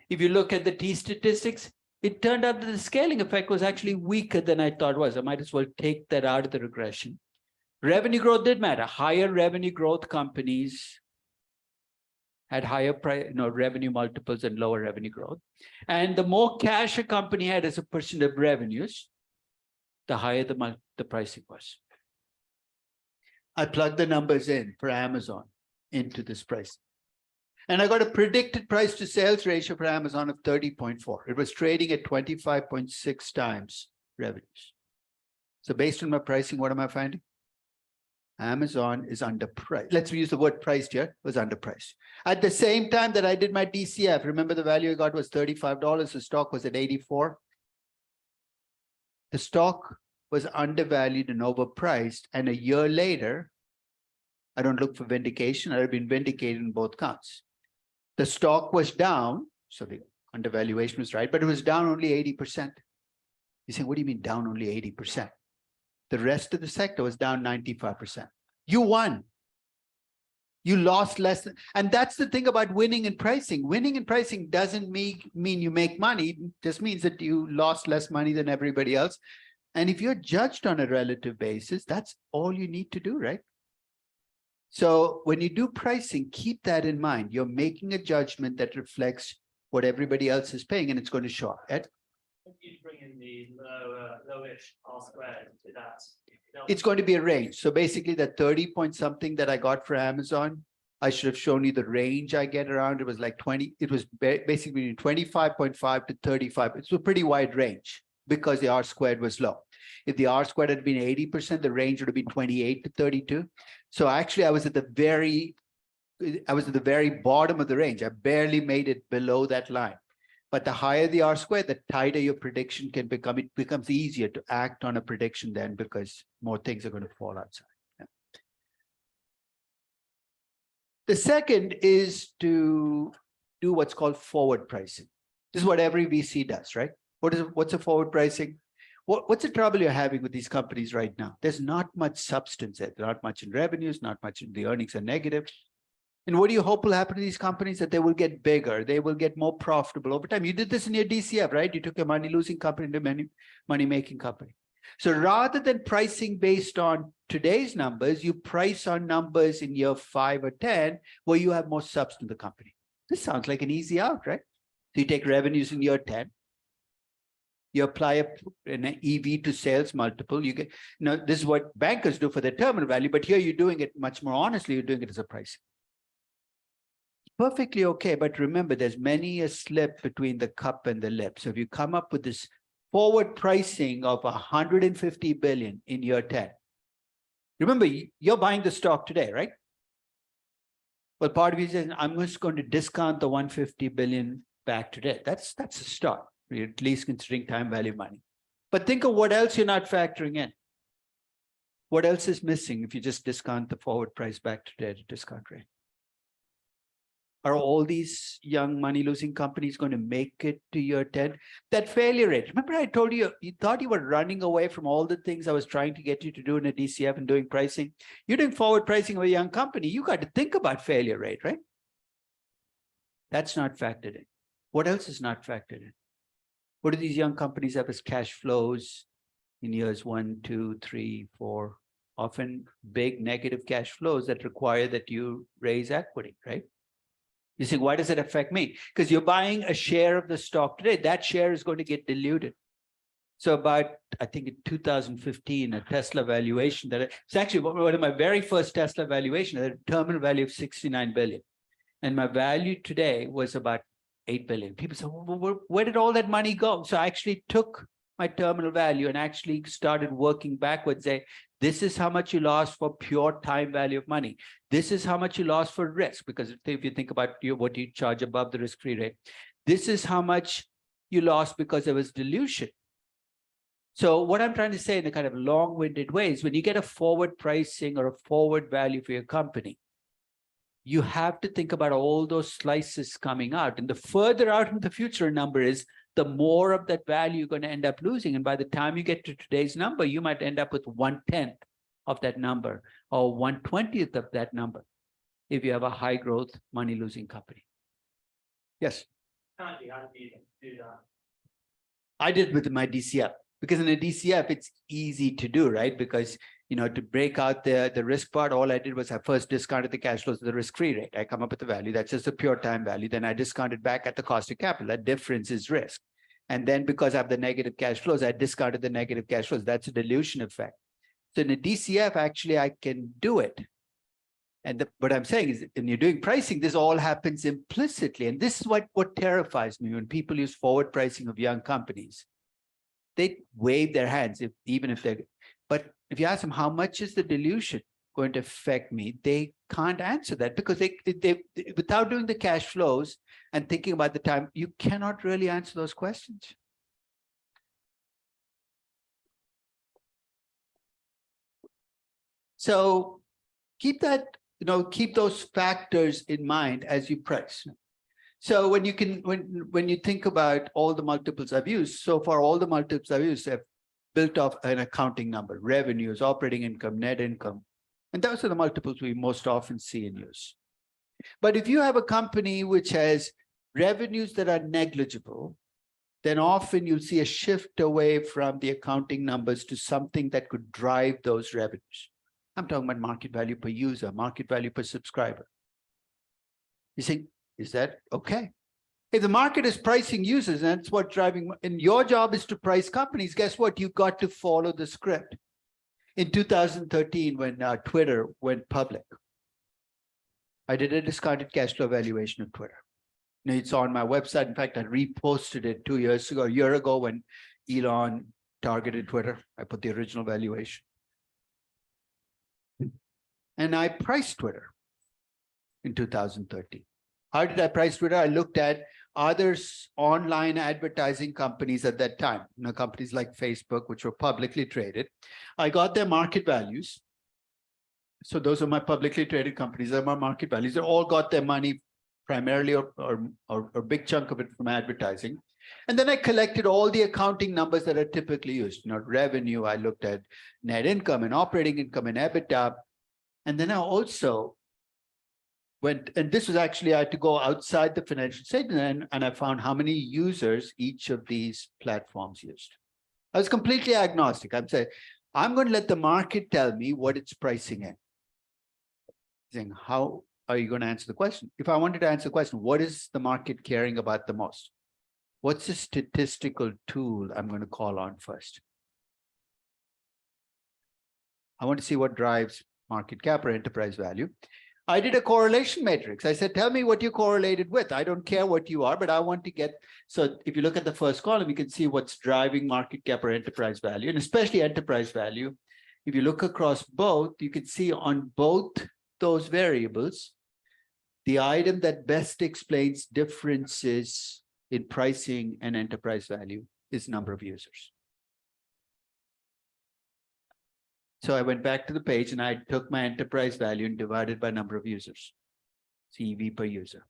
If you look at the T statistics, it turned out that the scaling effect was actually weaker than I thought it was. I might as well take that out of the regression. Revenue growth did matter. Higher revenue growth companies had higher revenue multiples and lower revenue growth. And the more cash a company had as a percent of revenues, the higher the pricing was. I plugged the numbers in for Amazon into this price. And I got a predicted price to sales ratio for Amazon of 30.4. It was trading at 25.6 times revenues. So based on my pricing, what am I finding? Amazon is underpriced. Let's use the word priced here, was underpriced. At the same time that I did my DCF, remember the value I got was $35. The stock was at 84. The stock was undervalued and overpriced. And a year later, I don't look for vindication. I've been vindicated in both counts. The stock was down, so the undervaluation was right, but it was down only 80%. You say, what do you mean down only 80%? The rest of the sector was down 95%. You won. You lost less. And that's the thing about winning in pricing. Winning in pricing doesn't mean you make money. It just means that you lost less money than everybody else. And if you're judged on a relative basis, that's all you need to do, right? So when you do pricing, keep that in mind. You're making a judgment that reflects what everybody else is paying, and it's going to show up. Ed? You bring in the lowish R squared to that. It's going to be a range. So basically the 30 point something that I got for Amazon, I should have shown you the range I get around. It was like 20, it was basically 25.5 to 35. It's a pretty wide range because the R squared was low. If the R squared had been 80%, the range would have been 28 to 32. So actually I was at the very bottom of the range. I barely made it below that line. But the higher the R squared, the tighter your prediction can become. It becomes easier to act on a prediction then because more things are going to fall outside. Yeah. The second is to do what's called forward pricing. This is what every VC does, right? What's a forward pricing? What's the trouble you're having with these companies right now? There's not much substance there. Not much in revenues, not much in the earnings are negative. And what do you hope will happen to these companies? That they will get bigger, they will get more profitable over time. You did this in your DCF, right? You took a money-losing company into money-making company. So rather than pricing based on today's numbers, you price on numbers in year 5 or 10 where you have more substance in the company. This sounds like an easy out, right? So you take revenues in year 10. You apply an EV to sales multiple. You get, this is what bankers do for their terminal value, but here you're doing it much more honestly. You're doing it as a pricing. Perfectly okay, but remember, there's many a slip between the cup and the lip. So if you come up with this forward pricing of 150 billion in year 10, remember, you're buying the stock today, right? Well, part of you says, I'm just going to discount the 150 billion back today. That's a start, at least considering time value money. But think of what else you're not factoring in. What else is missing if you just discount the forward price back today at a discount rate? Are all these young money-losing companies going to make it to year 10? That failure rate. Remember I told you, you thought you were running away from all the things I was trying to get you to do in a DCF and doing pricing. You're doing forward pricing of a young company. You got to think about failure rate, right? That's not factored in. What else is not factored in? What do these young companies have as cash flows in years 1, 2, 3, 4? Often big negative cash flows that require that you raise equity, right? You say, why does it affect me? Because you're buying a share of the stock today. That share is going to get diluted. So about, I think in 2015, a Tesla valuation it's actually one of my very first Tesla valuation, a terminal value of 69 billion. And my value today was about 8 billion. People say, well, where did all that money go? So I actually took my terminal value and actually started working backwards. Say, this is how much you lost for pure time value of money. This is how much you lost for risk, because if you think about what you charge above the risk-free rate, this is how much you lost because there was dilution. So what I'm trying to say in a kind of long-winded way is when you get a forward pricing or a forward value for your company, you have to think about all those slices coming out. And the further out in the future a number is, the more of that value you're going to end up losing. And by the time you get to today's number, you might end up with 1/10 of that number or 1/20th of that number if you have a high growth money losing company. Yes. Currently, how do you do that? I did with my DCF, because in a DCF, it's easy to do, right? Because, to break out the risk part, all I did was I first discounted the cash flows to the risk-free rate. I come up with the value. That's just a pure time value. Then I discounted back at the cost of capital. That difference is risk. And then because I have the negative cash flows, I discounted the negative cash flows. That's a dilution effect. So in a DCF, actually, I can do it. And what I'm saying is, when you're doing pricing, this all happens implicitly. And this is what terrifies me when people use forward pricing of young companies. They wave their hands, even if they're, but if you ask them, how much is the dilution going to affect me? They can't answer that, because they without doing the cash flows and thinking about the time, you cannot really answer those questions. So keep that, keep those factors in mind as you price. So when you think about all the multiples I've used, so far all the multiples I've used have built off an accounting number: revenues, operating income, net income. And those are the multiples we most often see and use. But if you have a company which has revenues that are negligible, then often you'll see a shift away from the accounting numbers to something that could drive those revenues. I'm talking about market value per user, market value per subscriber. You think, is that okay? If the market is pricing users, and that's what's driving, and your job is to price companies, guess what? You've got to follow the script. In 2013, when Twitter went public, I did a discounted cash flow valuation of Twitter. It's on my website. In fact, I reposted it a year ago when Elon targeted Twitter. I put the original valuation. And I priced Twitter in 2013. How did I price Twitter? I looked at other online advertising companies at that time, companies like Facebook, which were publicly traded. I got their market values. So those are my publicly traded companies. They're my market values. They all got their money primarily or a big chunk of it from advertising. And then I collected all the accounting numbers that are typically used. Revenue, I looked at net income and operating income and EBITDA. And then I also went, and this was actually, I had to go outside the financial statement, and I found how many users each of these platforms used. I was completely agnostic. I'm saying, I'm going to let the market tell me what it's pricing in. Saying, how are you going to answer the question? If I wanted to answer the question, what is the market caring about the most? What's the statistical tool I'm going to call on first? I want to see what drives market cap or enterprise value. I did a correlation matrix. I said, tell me what you correlated with. I don't care what you are, but I want to get, so if you look at the first column, you can see what's driving market cap or enterprise value, and especially enterprise value. If you look across both, you can see on both those variables, the item that best explains differences in pricing and enterprise value is number of users. So I went back to the page and I took my enterprise value and divided by number of users, CEV per user.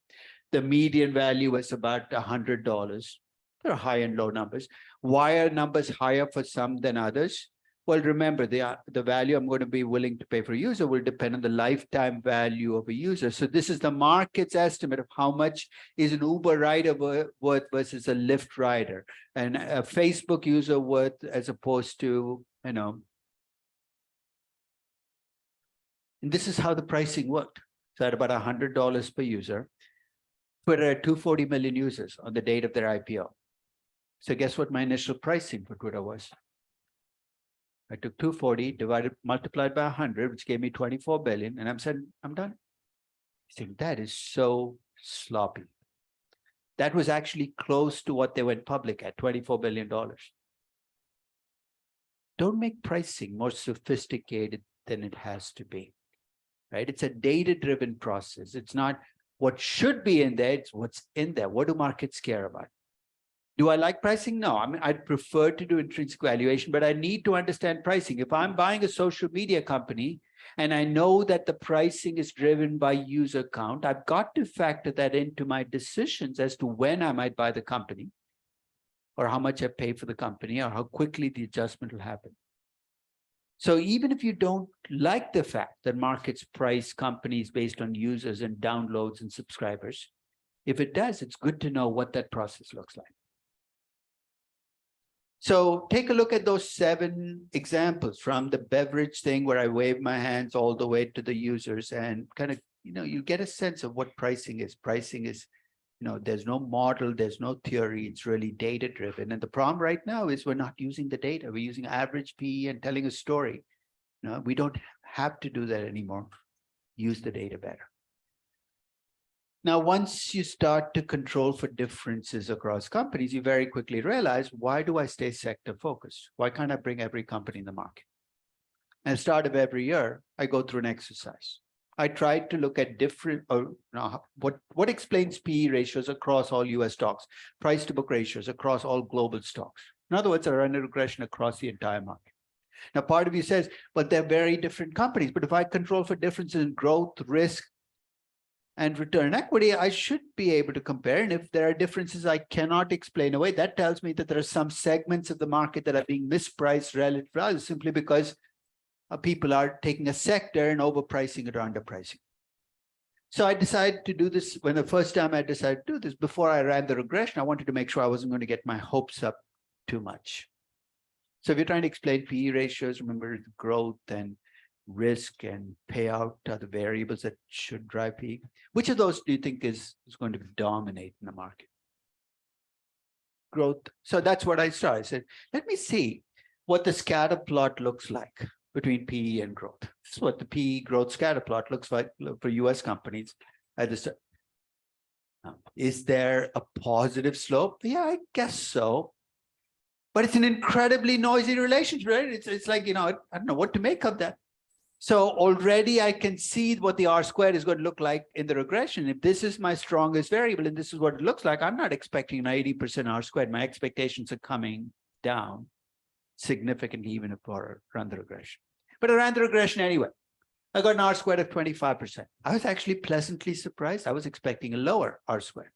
The median value was about $100. There are high and low numbers. Why are numbers higher for some than others? Well, remember, the value I'm going to be willing to pay for a user will depend on the lifetime value of a user. So this is the market's estimate of how much is an Uber rider worth versus a Lyft rider, and a Facebook user worth as opposed to, and this is how the pricing worked. So at about $100 per user, Twitter had 240 million users on the date of their IPO. So guess what my initial pricing for Twitter was? I took 240 multiplied by 100, which gave me 24 billion. And I'm saying, I'm done. I think that is so sloppy. That was actually close to what they went public at, $24 billion. Don't make pricing more sophisticated than it has to be, right? It's a data-driven process. It's not what should be in there, it's what's in there. What do markets care about? Do I like pricing? No, I mean, I'd prefer to do intrinsic valuation, but I need to understand pricing. If I'm buying a social media company and I know that the pricing is driven by user count, I've got to factor that into my decisions as to when I might buy the company, or how much I pay for the company, or how quickly the adjustment will happen. So even if you don't like the fact that markets price companies based on users and downloads and subscribers, if it does, it's good to know what that process looks like. So take a look at those 7 examples from the beverage thing where I wave my hands all the way to the users and kind of, you get a sense of what pricing is. Pricing is, there's no model, there's no theory, it's really data driven. And the problem right now is we're not using the data. We're using average PE and telling a story. We don't have to do that anymore. Use the data better. Now, once you start to control for differences across companies, you very quickly realize, why do I stay sector focused? Why can't I bring every company in the market? And at the start of every year, I go through an exercise. I tried to look at different, what explains PE ratios across all US stocks, price to book ratios across all global stocks. In other words, I run a regression across the entire market. Now, part of you says, but they're very different companies. But if I control for differences in growth, risk, and return equity, I should be able to compare. And if there are differences I cannot explain away, that tells me that there are some segments of the market that are being mispriced relative to others simply because people are taking a sector and overpricing it or underpricing. So I decided to do this. When the first time I decided to do this, before I ran the regression, I wanted to make sure I wasn't going to get my hopes up too much. So if you're trying to explain PE ratios, remember growth and risk and payout are the variables that should drive PE. Which of those do you think is going to dominate in the market? Growth. So that's what I saw. I said, let me see what the scatter plot looks like between PE and growth. This is what the PE growth scatter plot looks like for US companies. Is there a positive slope? Yeah, I guess so. But it's an incredibly noisy relationship, right? It's like, I don't know what to make of that. So already I can see what the R squared is going to look like in the regression. If this is my strongest variable and this is what it looks like, I'm not expecting an 80% R squared. My expectations are coming down significantly even if I run the regression. But I ran the regression anyway. I got an R squared of 25%. I was actually pleasantly surprised. I was expecting a lower R squared.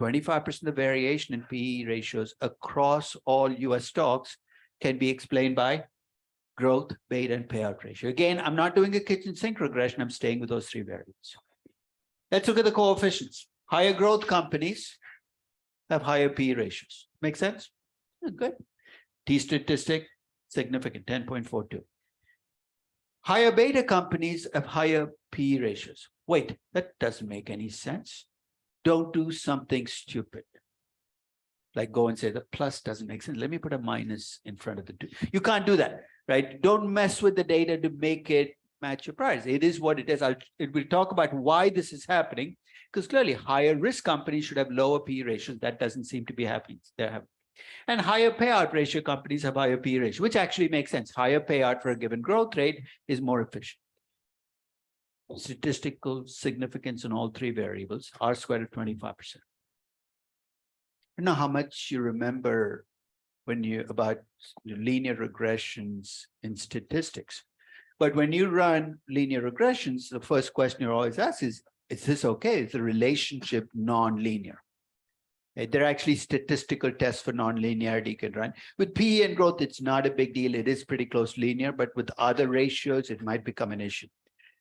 25% of variation in PE ratios across all US stocks can be explained by growth, beta, and payout ratio. Again, I'm not doing a kitchen sink regression. I'm staying with those 3 variables. Let's look at the coefficients. Higher growth companies have higher PE ratios. Make sense? Good. T statistic, significant, 10.42. Higher beta companies have higher PE ratios. Wait, that doesn't make any sense. Don't do something stupid. Like go and say the plus doesn't make sense. Let me put a minus in front of the 2. You can't do that, right? Don't mess with the data to make it match your price. It is what it is. We'll talk about why this is happening, because clearly higher risk companies should have lower PE ratios. That doesn't seem to be happening. And higher payout ratio companies have higher PE ratio, which actually makes sense. Higher payout for a given growth rate is more efficient. Statistical significance in all 3 variables, R squared of 25%. I don't know how much you remember when about linear regressions in statistics, but when you run linear regressions, the first question you're always asked is this okay? Is the relationship non-linear? There are actually statistical tests for non-linearity you can run. With PE and growth, it's not a big deal. It is pretty close linear, but with other ratios, it might become an issue.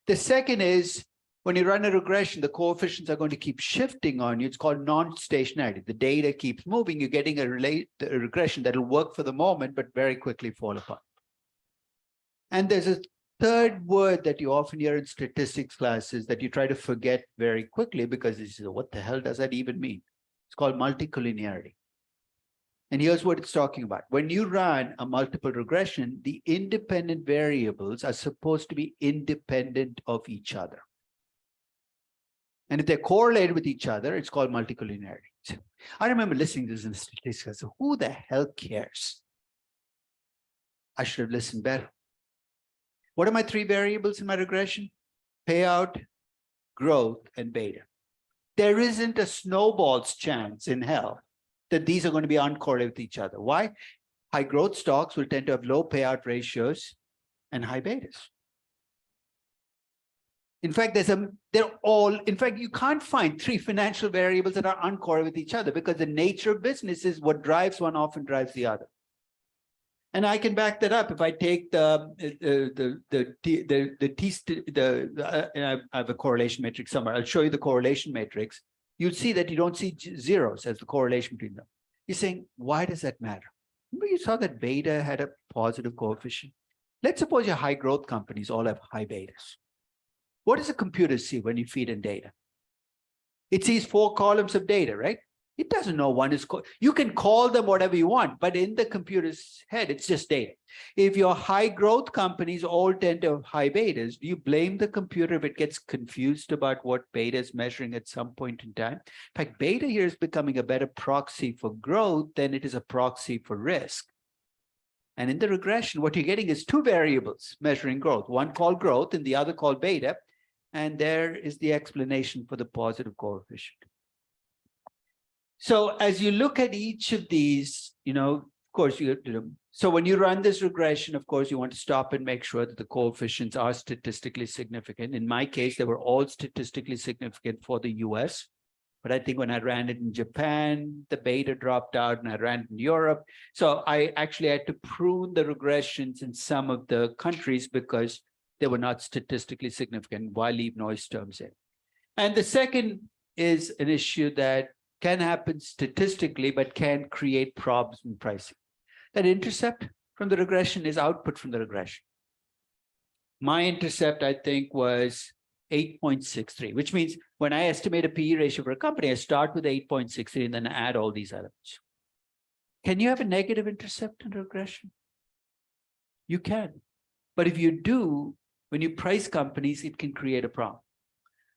The second is, when you run a regression, the coefficients are going to keep shifting on you. It's called non-stationarity. The data keeps moving. You're getting a regression that will work for the moment, but very quickly fall apart. And there's a third word that you often hear in statistics classes that you try to forget very quickly because you say, what the hell does that even mean? It's called multicollinearity. And here's what it's talking about. When you run a multiple regression, the independent variables are supposed to be independent of each other. And if they're correlated with each other, it's called multicollinearity. So I remember listening to this in statistics. So who the hell cares? I should have listened better. What are my 3 variables in my regression? Payout, growth, and beta. There isn't a snowball's chance in hell that these are going to be uncorrelated with each other. Why? High growth stocks will tend to have low payout ratios and high betas. In fact, in fact, you can't find 3 financial variables that are uncorrelated with each other because the nature of business is what drives one often drives the other. And I can back that up if I take I have a correlation matrix somewhere. I'll show you the correlation matrix. You'll see that you don't see zeros as the correlation between them. You're saying, why does that matter? Remember you saw that beta had a positive coefficient? Let's suppose your high growth companies all have high betas. What does a computer see when you feed in data? It sees 4 columns of data, right? It doesn't know one is, you can call them whatever you want, but in the computer's head, it's just data. If your high growth companies all tend to have high betas, do you blame the computer if it gets confused about what beta is measuring at some point in time? In fact, beta here is becoming a better proxy for growth than it is a proxy for risk. And in the regression, what you're getting is 2 variables measuring growth, one called growth and the other called beta. And there is the explanation for the positive coefficient. So as you look at each of these, of course, so when you run this regression, of course, you want to stop and make sure that the coefficients are statistically significant. In my case, they were all statistically significant for the US. But I think when I ran it in Japan, the beta dropped out and I ran it in Europe. So I actually had to prune the regressions in some of the countries because they were not statistically significant. Why leave noise terms in? And the second is an issue that can happen statistically, but can create problems in pricing. That intercept from the regression is output from the regression. My intercept, I think, was 8.63, which means when I estimate a PE ratio for a company, I start with 8.63 and then add all these elements. Can you have a negative intercept in regression? You can. But if you do, when you price companies, it can create a problem.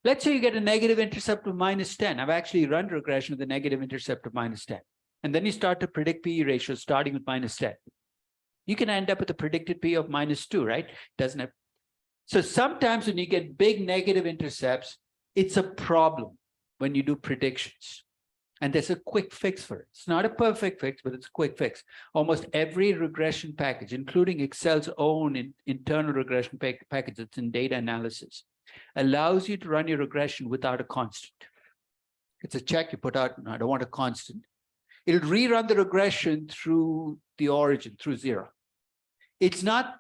Let's say you get a negative intercept of -10. I've actually run regression with a negative intercept of -10. And then you start to predict PE ratios starting with -10. You can end up with a predicted PE of -2, right? Doesn't have. So sometimes when you get big negative intercepts, it's a problem when you do predictions. And there's a quick fix for it. It's not a perfect fix, but it's a quick fix. Almost every regression package, including Excel's own internal regression package that's in data analysis, allows you to run your regression without a constant. It's a check you put out, no, I don't want a constant. It'll rerun the regression through the origin, through 0. It's not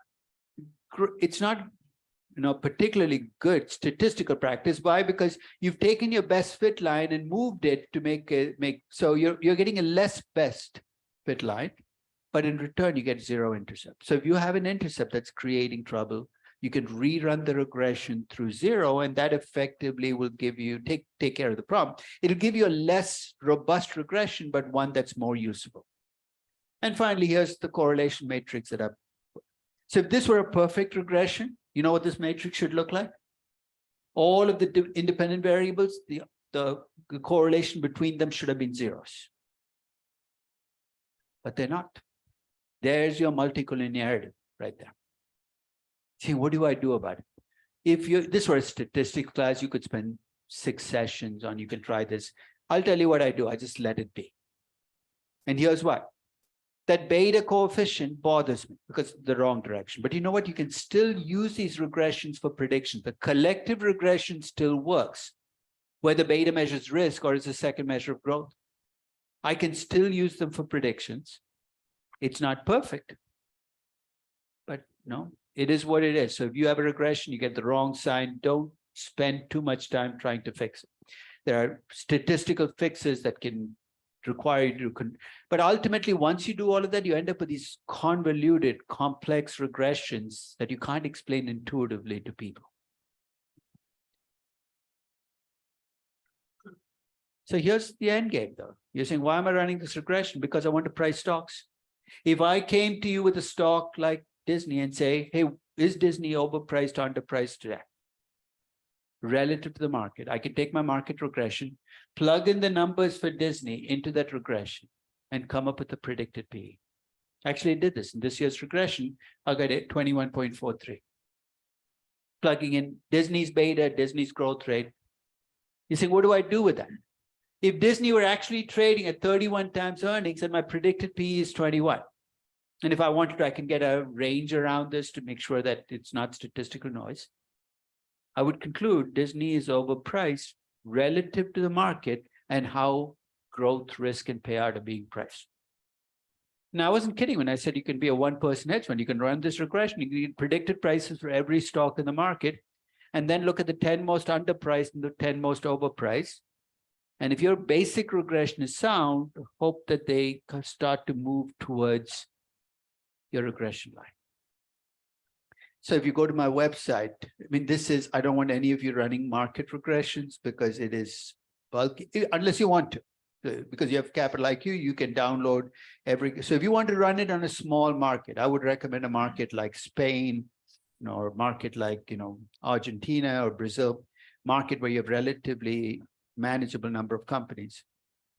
particularly good statistical practice. Why? Because you've taken your best fit line and moved it to so you're getting a less best fit line, but in return you get 0 intercept. So if you have an intercept that's creating trouble, you can rerun the regression through 0, and that effectively will give you take care of the problem. It'll give you a less robust regression, but one that's more usable. And finally, here's the correlation matrix that I've put. So if this were a perfect regression, you know what this matrix should look like? All of the independent variables, the correlation between them should have been 0s. But they're not. There's your multicollinearity right there. See, what do I do about it? If this were a statistics class, you could spend 6 sessions on, you can try this. I'll tell you what I do. I just let it be. And here's why. That beta coefficient bothers me because it's the wrong direction. But you know what? You can still use these regressions for prediction. The collective regression still works, whether beta measures risk or is a second measure of growth. I can still use them for predictions. It's not perfect, but no, it is what it is. So if you have a regression, you get the wrong sign, don't spend too much time trying to fix it. There are statistical fixes that can require you to, but ultimately, once you do all of that, you end up with these convoluted, complex regressions that you can't explain intuitively to people. So here's the end game, though. You're saying, why am I running this regression? Because I want to price stocks. If I came to you with a stock like Disney and say, hey, is Disney overpriced, underpriced today? Relative to the market, I can take my market regression, plug in the numbers for Disney into that regression, and come up with the predicted PE. Actually, I did this in this year's regression. I got it 21.43. Plugging in Disney's beta, Disney's growth rate. You say, what do I do with that? If Disney were actually trading at 31 times earnings and my predicted PE is 21, and if I wanted to, I can get a range around this to make sure that it's not statistical noise. I would conclude Disney is overpriced relative to the market and how growth, risk, and payout are being priced. Now, I wasn't kidding when I said you can be a one-person hedge fund. You can run this regression. You can get predicted prices for every stock in the market, and then look at the 10 most underpriced and the 10 most overpriced, And if your basic regression is sound, hope that they start to move towards your regression line. So if you go to my website, I mean, I don't want any of you running market regressions because it is bulky, unless you want to. Because you have Capital IQ, you can download so if you want to run it on a small market, I would recommend a market like Spain, or a market like, Argentina or Brazil, market where you have relatively manageable number of companies.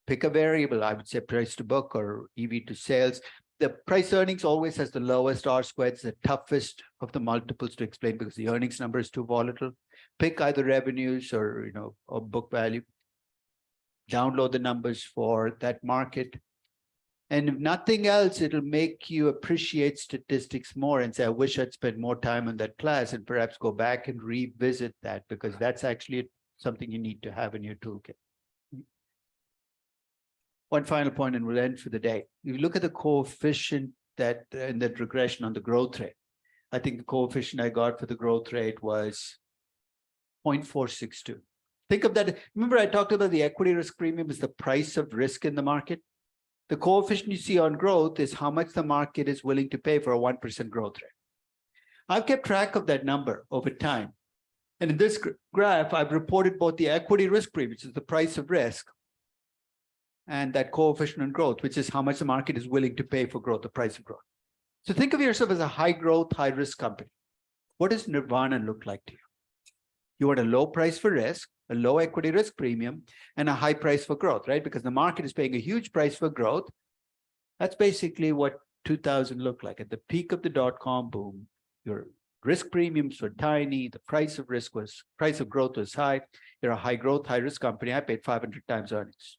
Pick a variable, I would say price to book or EV to sales. The price earnings always has the lowest R squared. It's the toughest of the multiples to explain because the earnings number is too volatile. Pick either revenues or, or book value. Download the numbers for that market. And if nothing else, it'll make you appreciate statistics more and say, I wish I'd spent more time on that class, and perhaps go back and revisit that, because that's actually something you need to have in your toolkit. One final point, and we'll end for the day. If you look at the coefficient that in that regression on the growth rate, I think the coefficient I got for the growth rate was 0.462. Think of that. Remember, I talked about the equity risk premium is the price of risk in the market. The coefficient you see on growth is how much the market is willing to pay for a 1% growth rate. I've kept track of that number over time. And in this graph, I've reported both the equity risk premium, which is the price of risk, and that coefficient on growth, which is how much the market is willing to pay for growth, the price of growth. So think of yourself as a high growth, high risk company. What does nirvana look like to you? You want a low price for risk, a low equity risk premium, and a high price for growth, right? Because the market is paying a huge price for growth. That's basically what 2000 looked like. At the peak of the dot-com boom, your risk premiums were tiny, the price of growth was high. You're a high growth, high risk company. I paid 500 times earnings.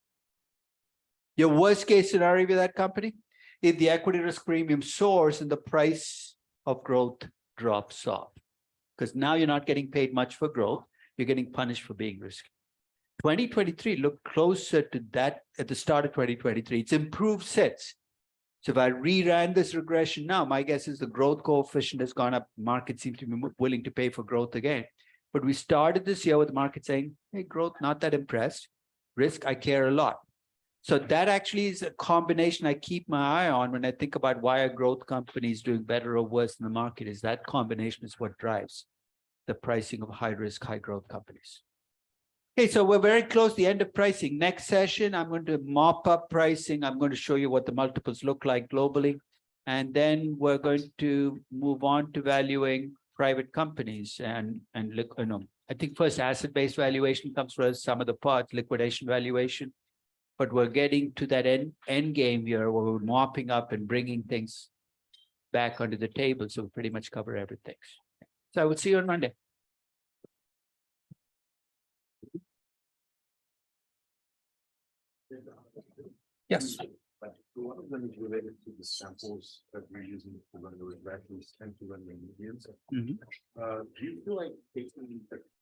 Your worst case scenario with that company, if the equity risk premium soars and the price of growth drops off. Because now you're not getting paid much for growth, you're getting punished for being risky. 2023 looked closer to that at the start of 2023. It's improved since. So if I reran this regression now, my guess is the growth coefficient has gone up. Market seems to be willing to pay for growth again. But we started this year with the market saying, hey, growth, not that impressed. Risk, I care a lot. So that actually is a combination I keep my eye on when I think about why a growth company is doing better or worse than the market. Is that combination is what drives the pricing of high risk, high growth companies. Okay, so we're very close to the end of pricing. Next session, I'm going to mop up pricing. I'm going to show you what the multiples look like globally. And then we're going to move on to valuing private companies and look, I think first asset-based valuation comes first, some of the parts, liquidation valuation. But we're getting to that end game here where we're mopping up and bringing things back onto the table. So we pretty much cover everything. So I will see you on Monday. Yes. But one of them is related to the samples that we're using to run the regressions and to run the medians. Mhm. Do you feel like taking the